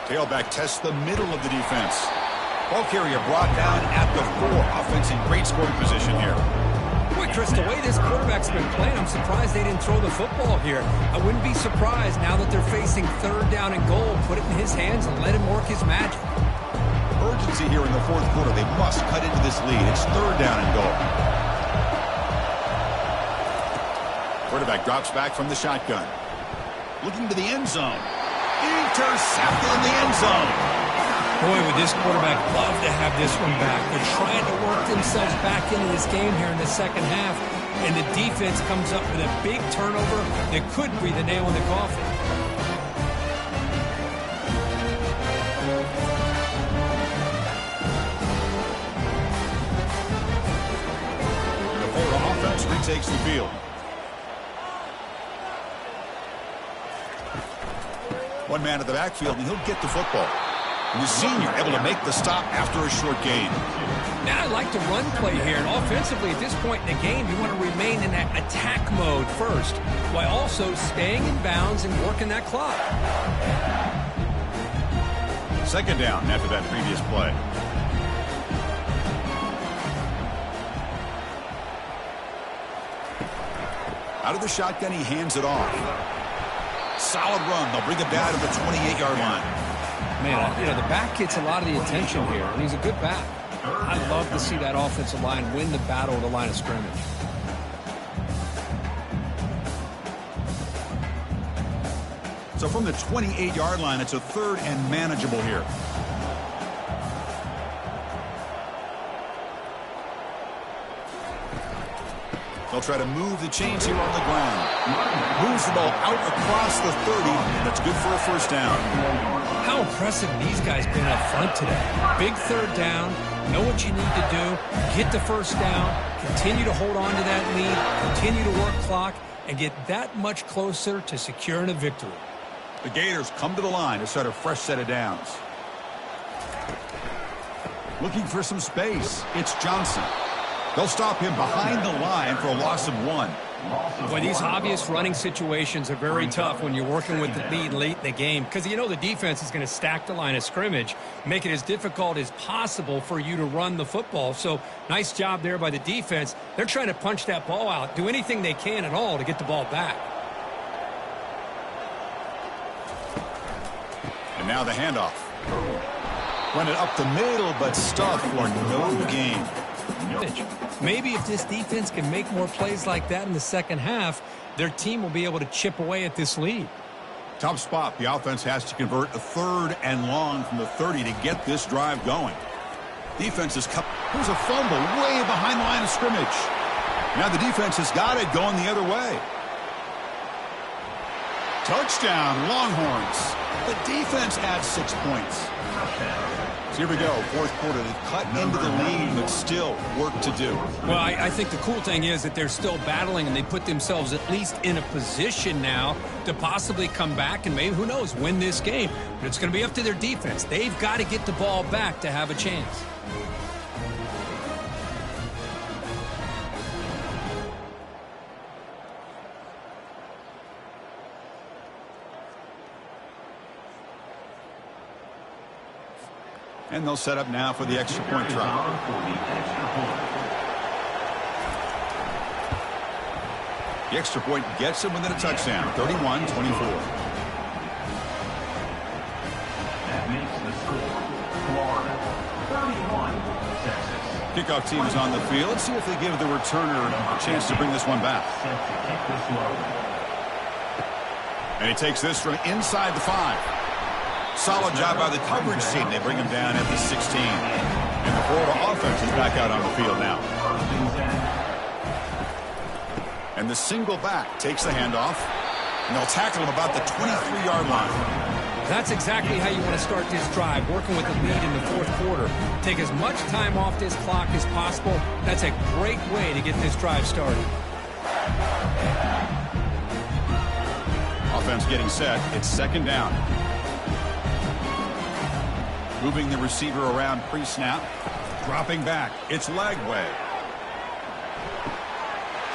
[SPEAKER 1] Tailback tests the middle of the defense. Ball carrier brought down at the 4. Offense in great scoring position here.
[SPEAKER 3] Boy, Chris, the way this quarterback's been playing, I'm surprised they didn't throw the football here. I wouldn't be surprised now that they're facing 3rd down and goal. Put it in his hands and let him work his magic.
[SPEAKER 1] Urgency here in the 4th quarter. They must cut into this lead. It's 3rd down and goal. Quarterback drops back from the shotgun. Looking to the end zone. Intercepted in the end zone.
[SPEAKER 3] Boy, would this quarterback love to have this one back. They're trying to work themselves back into this game here in the second half, and the defense comes up with a big turnover that could be the nail in the coffin.
[SPEAKER 1] The Florida offense retakes the field. One man at the backfield, and he'll get the football. And the senior able to make the stop after a short gain.
[SPEAKER 3] Now I like the run play here, and offensively at this point in the game, you want to remain in that attack mode first, while also staying in bounds and working that clock.
[SPEAKER 1] 2nd down after that previous play. Out of the shotgun, he hands it off. Solid run. They'll bring it down to the 28-yard line.
[SPEAKER 3] Man, you know, the back gets a lot of the attention here, and he's a good back. I love to see that offensive line win the battle of the line of scrimmage.
[SPEAKER 1] So from the 28-yard line, it's a 3rd and manageable here. They'll try to move the chains here on the ground. Moves the ball out across the 30. That's good for a 1st down.
[SPEAKER 3] How impressive these guys been up front today. Big 3rd down. Know what you need to do. Get the 1st down. Continue to hold on to that lead. Continue to work clock. And get that much closer to securing a victory.
[SPEAKER 1] The Gators come to the line to start a fresh set of downs. Looking for some space. It's Johnson. They'll stop him behind the line for a loss of 1.
[SPEAKER 3] Boy, these obvious running situations are very tough when you're working with the lead late in the game, because you know the defense is going to stack the line of scrimmage, make it as difficult as possible for you to run the football. So nice job there by the defense. They're trying to punch that ball out, do anything they can at all to get the ball back.
[SPEAKER 1] And now the handoff. Run it up the middle, but stuffed for no gain.
[SPEAKER 3] Maybe if this defense can make more plays like that in the second half, their team will be able to chip away at this lead.
[SPEAKER 1] Tough spot. The offense has to convert a 3rd and long from the 30 to get this drive going. Defense is cut. There's a fumble way behind the line of scrimmage. Now the defense has got it going the other way. Touchdown, Longhorns. The defense adds 6 points. So here we go, 4th quarter. They've cut into the lead, but still work to do.
[SPEAKER 3] Well, I think the cool thing is that they're still battling, and they put themselves at least in a position now to possibly come back and maybe, who knows, win this game. But it's going to be up to their defense. They've got to get the ball back to have a chance.
[SPEAKER 1] And they'll set up now for the extra point try. The extra point gets them within a touchdown, 31-24.
[SPEAKER 4] That makes the score Florida 31, Texas.
[SPEAKER 1] Kickoff team is on the field. Let's see if they give the returner a chance to bring this one back.
[SPEAKER 4] Set to kick this low.
[SPEAKER 1] And he takes this from inside the 5. Solid job by the coverage team. They bring him down at the 16. And the Florida offense is back out on the field now. And the single back takes the handoff. And they'll tackle him about the 23-yard line.
[SPEAKER 3] That's exactly how you want to start this drive, working with the lead in the 4th quarter. Take as much time off this clock as possible. That's a great way to get this drive started.
[SPEAKER 1] Offense getting set. It's 2nd down. Moving the receiver around pre-snap. Dropping back. It's Lagway.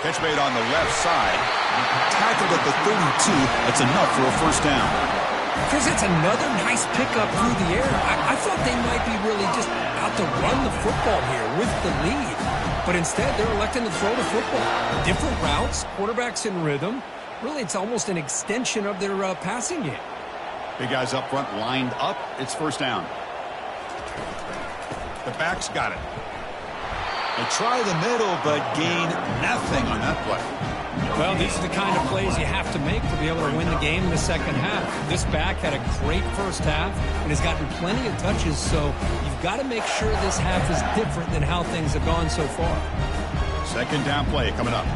[SPEAKER 1] Catch made on the left side. Tackled at the 32. That's enough for a 1st down.
[SPEAKER 3] Chris, it's another nice pickup through the air. I thought they might be really just out to run the football here with the lead. but instead they're electing to throw the football. Different routes, quarterbacks in rhythm. Really, it's almost an extension of their passing game.
[SPEAKER 1] Big guys up front lined up. It's first down. The back's got it. They try the middle, but gain nothing on that play.
[SPEAKER 3] Well, these are the kind of plays you have to make to be able to win the game in the second half. This back had a great first half and has gotten plenty of touches, so you've got to make sure this half is different than how things have gone so far.
[SPEAKER 1] Second down play coming up.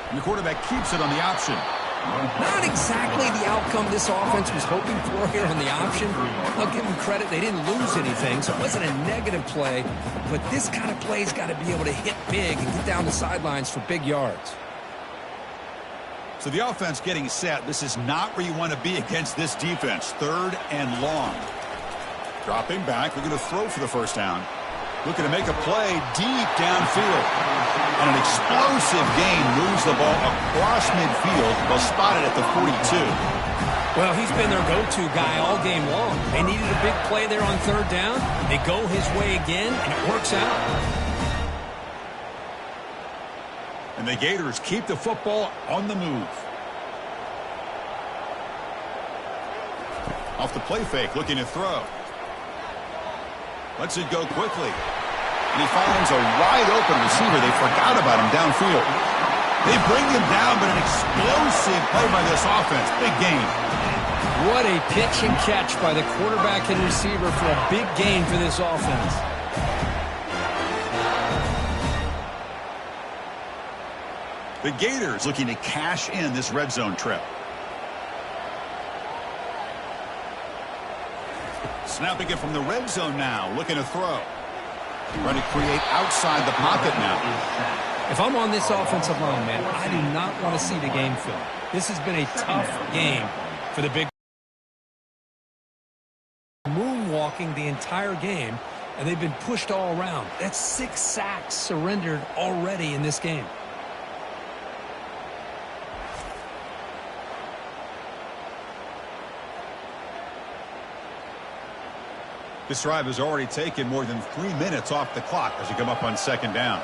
[SPEAKER 1] And the quarterback keeps it on the option.
[SPEAKER 3] Not exactly the outcome this offense was hoping for here on the option. I'll give them credit. They didn't lose anything, so it wasn't a negative play. But this kind of play's got to be able to hit big and get down the sidelines for big yards.
[SPEAKER 1] So the offense getting set. This is not where you want to be against this defense. Third and long. Dropping back. We're going to throw for the first down. Looking to make a play deep downfield. And an explosive gain moves the ball across midfield. They'll spot it at the 42.
[SPEAKER 3] Well, he's been their go-to guy all game long. They needed a big play there on third down. They go his way again, and it works out.
[SPEAKER 1] And the Gators keep the football on the move. Off the play fake, looking to throw. Lets it go quickly. And he finds a wide-open receiver. They forgot about him downfield. They bring him down, but an explosive play by this offense. Big gain.
[SPEAKER 3] What a pitch and catch by the quarterback and receiver for a big gain for this offense.
[SPEAKER 1] The Gators looking to cash in this red zone trip. Snapping it from the red zone now, looking to throw. Trying to create outside the pocket now.
[SPEAKER 3] If I'm on this offensive line, man, I do not want to see the game film. This has been a tough game for the big moonwalking the entire game, and they've been pushed all around. That's 6 sacks surrendered already in this game.
[SPEAKER 1] This drive has already taken more than 3 minutes off the clock as you come up on second down.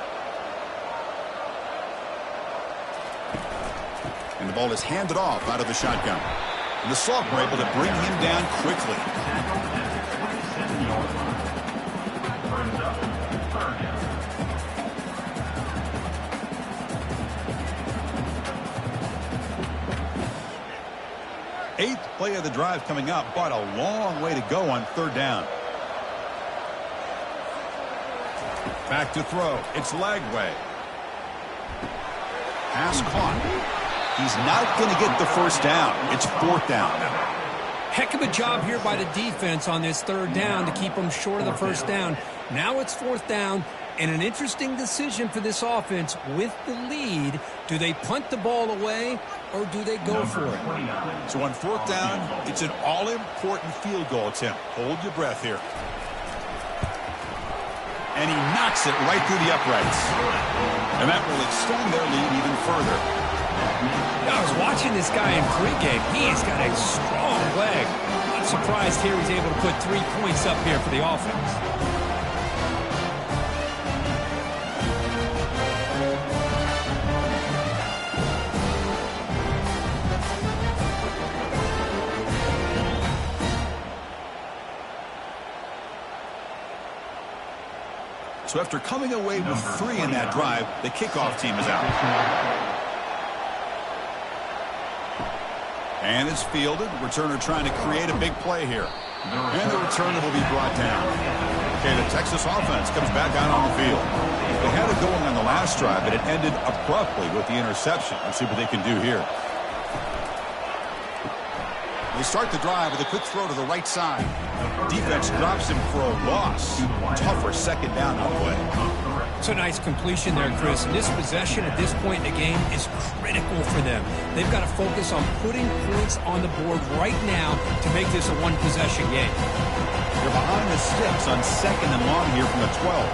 [SPEAKER 1] And the ball is handed off out of the shotgun. And the Salk were able to bring him down quickly. Eighth play of the drive coming up, but a long way to go on third down. Back to throw. It's Lagway. Pass caught. He's not going to get the first down. It's fourth down.
[SPEAKER 3] Heck of a job here by the defense on this third down to keep them short of the first down. Now it's fourth down, and an interesting decision for this offense with the lead. Do they punt the ball away, or do they go for it?
[SPEAKER 1] So on fourth down, it's an all-important field goal attempt. Hold your breath here. And he knocks it right through the uprights. And that will extend their lead even further.
[SPEAKER 3] I was watching this guy in pregame. He's got a strong leg. I'm surprised here he's able to put 3 points up here for the offense.
[SPEAKER 1] So after coming away with 3 in that drive, the kickoff team is out. And it's fielded. Returner trying to create a big play here. And the returner will be brought down. Okay, the Texas offense comes back out on the field. They had it going on the last drive, but it ended abruptly with the interception. Let's see what they can do here. They start the drive with a quick throw to the right side. Defense drops him for a loss. Tougher second down play.
[SPEAKER 3] It's a nice completion there, Chris. And this possession at this point in the game is critical for them. They've got to focus on putting points on the board right now to make this a one-possession game.
[SPEAKER 1] They're behind the sticks on second and long here from the 12.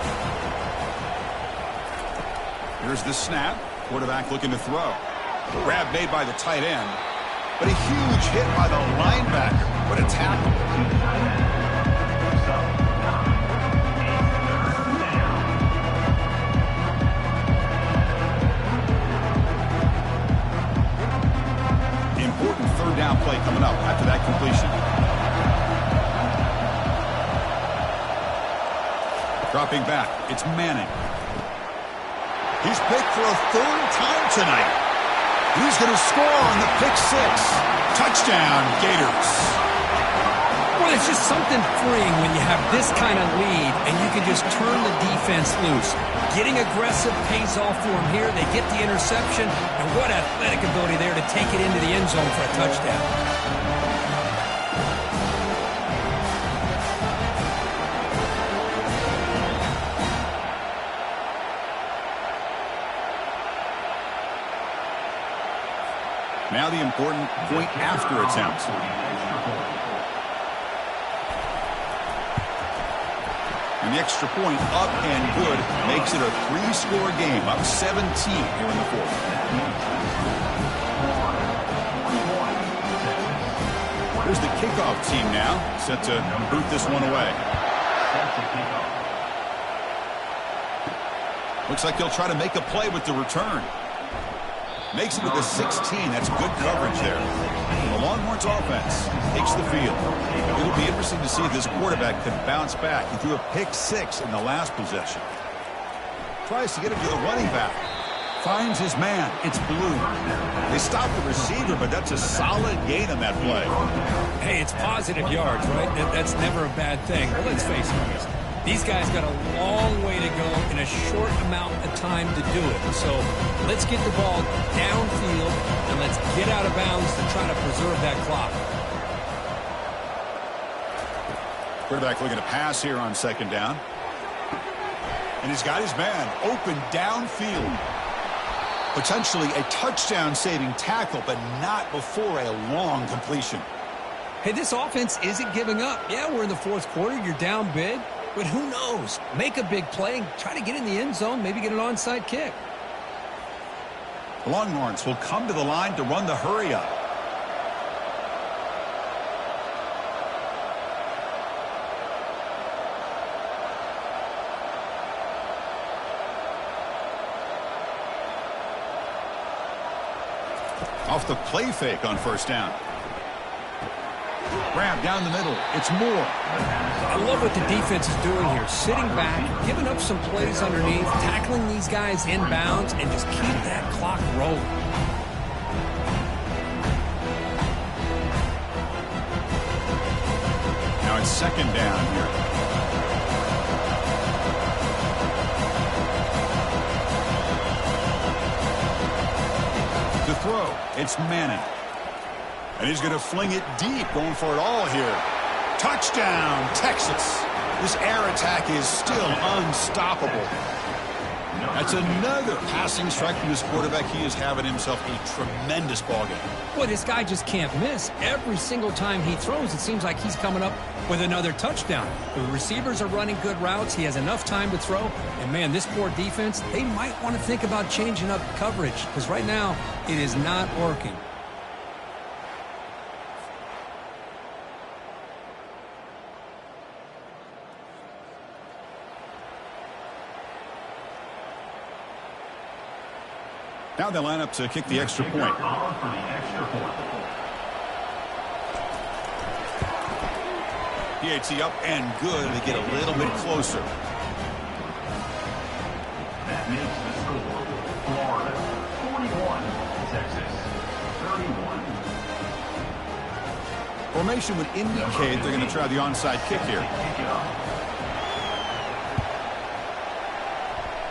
[SPEAKER 1] Here's the snap. Quarterback looking to throw. Grab made by the tight end. But a huge hit by the linebacker. What a tackle. down play coming up after that completion. Dropping back, it's Manning. He's picked for a third time tonight. He's going to score on the pick six. Touchdown, Gators.
[SPEAKER 2] Well, it's just something freeing when you have this kind of lead and you can just turn the defense loose. Getting aggressive pays off for them here. They get the interception, and what athletic ability there to take it into the end zone for a touchdown.
[SPEAKER 1] Now the important point after attempt. And the extra point up and good makes it a 3-score game, up 17 here in the fourth. Here's the kickoff team now, set to boot this one away. Looks like they'll try to make a play with the return. Makes it with a 16. That's good coverage there. The Longhorns offense takes the field. It'll be interesting to see if this quarterback can bounce back. He threw a pick six in the last possession. Tries to get it to the running back. Finds his man. It's Blue. They stop the receiver, but that's a solid gain on that play.
[SPEAKER 2] Hey, it's positive yards, right? That's never a bad thing. But let's face it, these guys got a long way to go in a short amount of time to do it. So let's get the ball downfield and let's get out of bounds to try to preserve that clock.
[SPEAKER 1] Quarterback looking to pass here on second down. And he's got his man open downfield. Potentially a touchdown-saving tackle, but not before a long completion.
[SPEAKER 2] Hey, this offense isn't giving up. Yeah, we're in the fourth quarter. You're down big. But who knows? Make a big play, try to get in the end zone, maybe get an onside kick.
[SPEAKER 1] The Longhorns will come to the line to run the hurry up. Off the play fake on first down. Grab down the middle. It's Moore.
[SPEAKER 2] I love what the defense is doing here. Sitting back, giving up some plays underneath, tackling these guys inbounds, and just keep that clock rolling.
[SPEAKER 1] Now it's second down here. To throw, it's Manning. And he's going to fling it deep, going for it all here. Touchdown, Texas. This air attack is still unstoppable. That's another passing strike from this quarterback. He is having himself a tremendous ballgame.
[SPEAKER 2] Boy, this guy just can't miss. Every single time he throws, it seems like he's coming up with another touchdown. The receivers are running good routes. He has enough time to throw. And, man, this poor defense, they might want to think about changing up coverage because right now it is not working.
[SPEAKER 1] Now they line up to kick the extra point. PAT up and good. They get a little bit closer.
[SPEAKER 4] That makes the score Florida 41, Texas 31.
[SPEAKER 1] Formation would indicate they're going to try the onside kick here.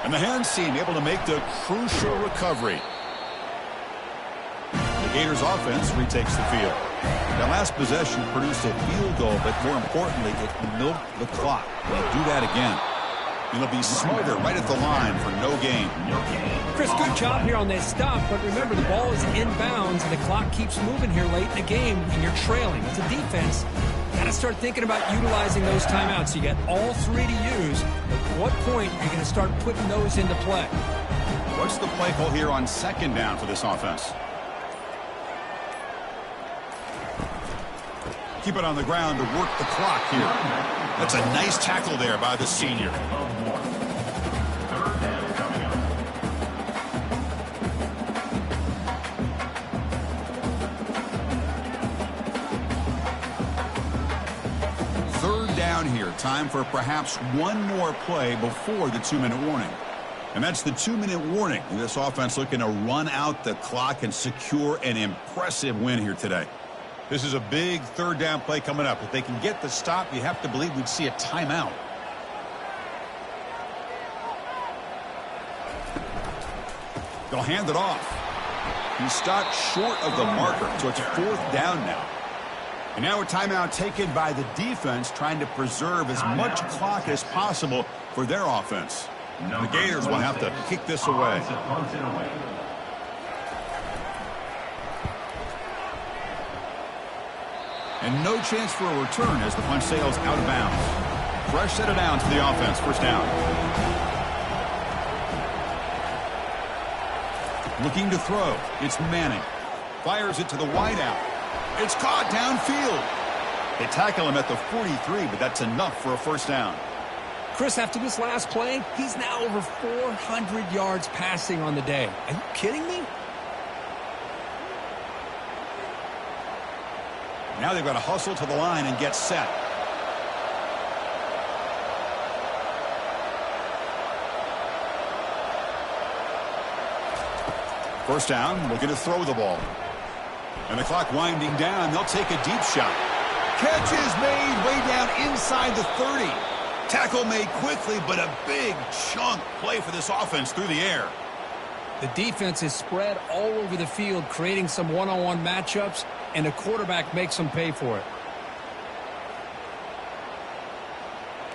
[SPEAKER 1] And the hands team able to make the crucial recovery. The Gators offense retakes the field. That last possession produced a field goal, but more importantly, it milked the clock. They do that again. It'll be smarter right at the line for no gain.
[SPEAKER 2] Chris, good job here on that stop, but remember the ball is inbounds and the clock keeps moving here late in the game and you're trailing. It's a defense. Got to start thinking about utilizing those timeouts. You got all three to use. At what point are you going to start putting those into play?
[SPEAKER 1] What's the play call here on second down for this offense? Keep it on the ground to work the clock here. That's a nice tackle there by the senior.
[SPEAKER 4] Third down coming up.
[SPEAKER 1] down here. Time for perhaps one more play before the 2-minute warning. And that's the 2-minute warning. This offense looking to run out the clock and secure an impressive win here today.
[SPEAKER 6] This is a big third down play coming up. If they can get the stop, you have to believe we'd see a timeout.
[SPEAKER 1] They'll hand it off. He stopped short of the marker, so it's 4th down now. And now a timeout taken by the defense, trying to preserve as much clock as possible for their offense. The Gators will have to kick this away. And no chance for a return as the punt sails out of bounds. Fresh set of downs for the offense. First down. Looking to throw. It's Manning. Fires it to the wideout. It's caught downfield. They tackle him at the 43, but that's enough for a first down.
[SPEAKER 2] Chris, after this last play, he's now over 400 yards passing on the day. Are you kidding me?
[SPEAKER 1] Now they've got to hustle to the line and get set. First down, looking to throw the ball. And the clock winding down, they'll take a deep shot. Catch is made way down inside the 30. Tackle made quickly, but a big chunk play for this offense through the air.
[SPEAKER 2] The defense is spread all over the field, creating some one-on-one matchups, and the quarterback makes them pay for it.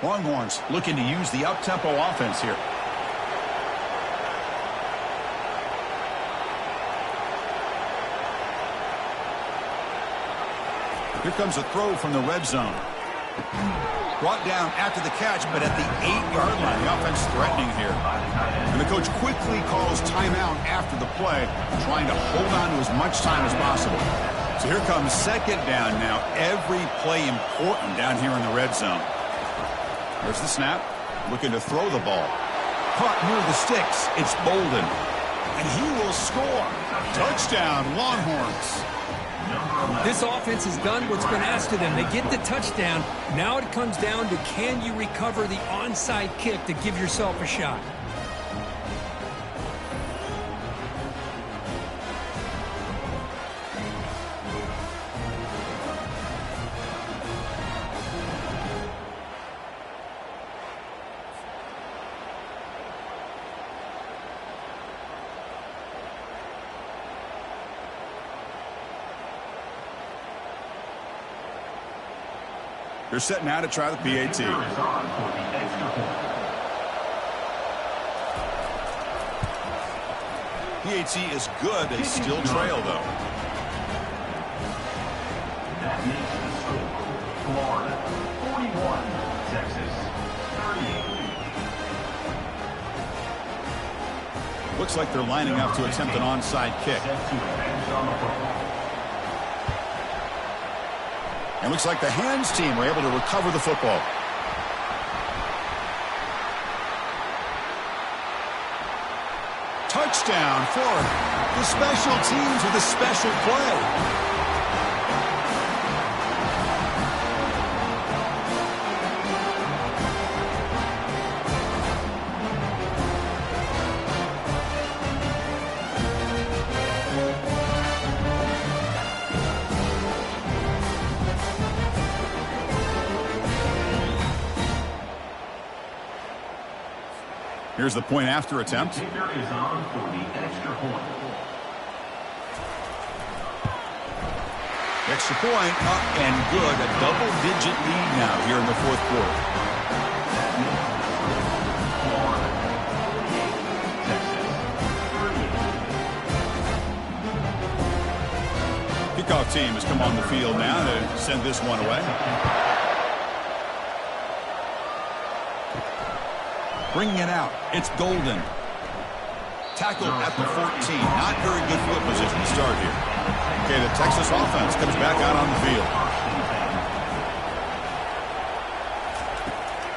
[SPEAKER 1] Longhorns looking to use the up-tempo offense here. Here comes a throw from the red zone. Brought down after the catch, but at the 8-yard line. The offense threatening here. And the coach quickly calls timeout after the play, trying to hold on to as much time as possible. So here comes second down now. Every play important down here in the red zone. There's the snap. Looking to throw the ball. Caught near the sticks. It's Bolden. And he will score. Touchdown, Longhorns.
[SPEAKER 2] This offense has done what's been asked of them. They get the touchdown. Now it comes down to, can you recover the onside kick to give yourself a shot?
[SPEAKER 1] They're set now to try the PAT. PAT is good. They still trail, though.
[SPEAKER 4] That makes the score. Florida 41, Texas 38.
[SPEAKER 1] Looks like they're lining up to attempt an onside kick. And looks like the hands team were able to recover the football. Touchdown, Florida. The special teams with a special play. Here's the point after attempt.
[SPEAKER 4] Kicker is on for the extra point.
[SPEAKER 1] Extra point up and good. A double-digit lead now here in the fourth quarter.
[SPEAKER 4] Florida 48, Texas 38.
[SPEAKER 1] Kickoff team has come on the field now to send this one away. Bringing it out, it's Golden. Tackled at the 14. Not very good field position to start here. Okay, the Texas offense comes back out on the field.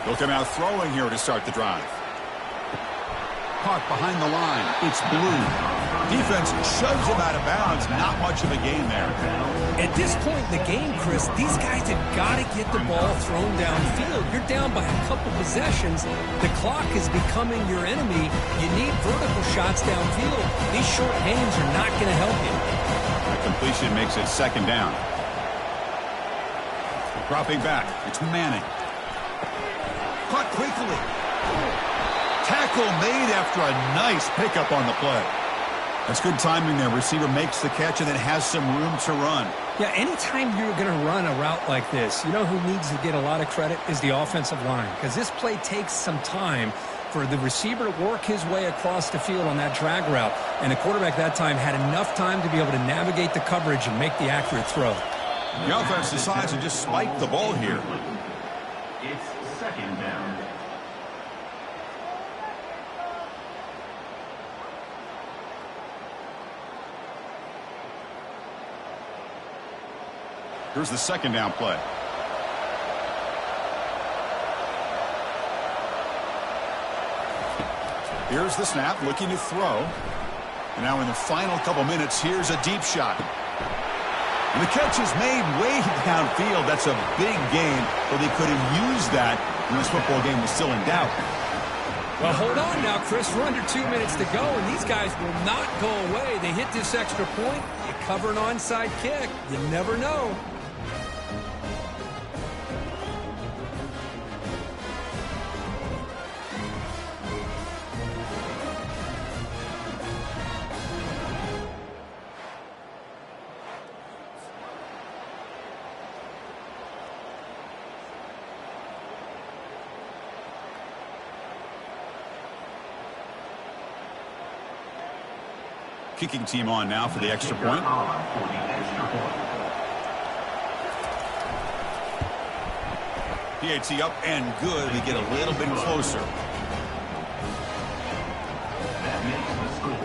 [SPEAKER 1] They'll come out throwing here to start the drive. Caught behind the line. It's Blue. Defense shoves him out of bounds. Not much of a gain there.
[SPEAKER 3] At this point in the game, Chris, these guys have got to get the ball thrown downfield. You're down by a couple possessions. The clock is becoming your enemy. You need vertical shots downfield. These short gains are not going to help you.
[SPEAKER 1] The completion makes it second down. Dropping back. It's Manning. Caught quickly. Tackle made after a nice pickup on the play. That's good timing there. Receiver makes the catch and then has some room to run.
[SPEAKER 3] Yeah, anytime you're going to run a route like this, you know who needs to get a lot of credit is the offensive line, because this play takes some time for the receiver to work his way across the field on that drag route, and the quarterback that time had enough time to be able to navigate the coverage and make the accurate throw.
[SPEAKER 1] The offense decides to just spike the ball here.
[SPEAKER 4] It's second down.
[SPEAKER 1] Here's the second down play. Here's the snap, looking to throw. And now in the final couple minutes, here's a deep shot. And the catch is made way downfield. That's a big gain, but they could have used that when this football game was still in doubt.
[SPEAKER 3] Well, hold on now, Chris. We're under 2 minutes to go, and these guys will not go away. They hit this extra point. You cover an onside kick. You never know.
[SPEAKER 1] Kicking team on now for the extra point. PAT up and good. We get a little bit closer.
[SPEAKER 4] That makes the score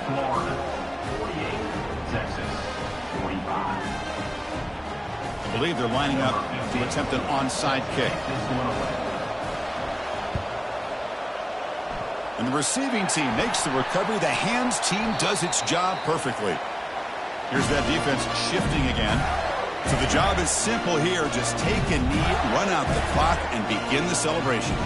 [SPEAKER 4] Florida 48, Texas 45.
[SPEAKER 1] I believe they're lining up to attempt an onside kick. And the receiving team makes the recovery. The hands team does its job perfectly. Here's that defense shifting again. So the job is simple here. Just take a knee, run out the clock, and begin the celebration.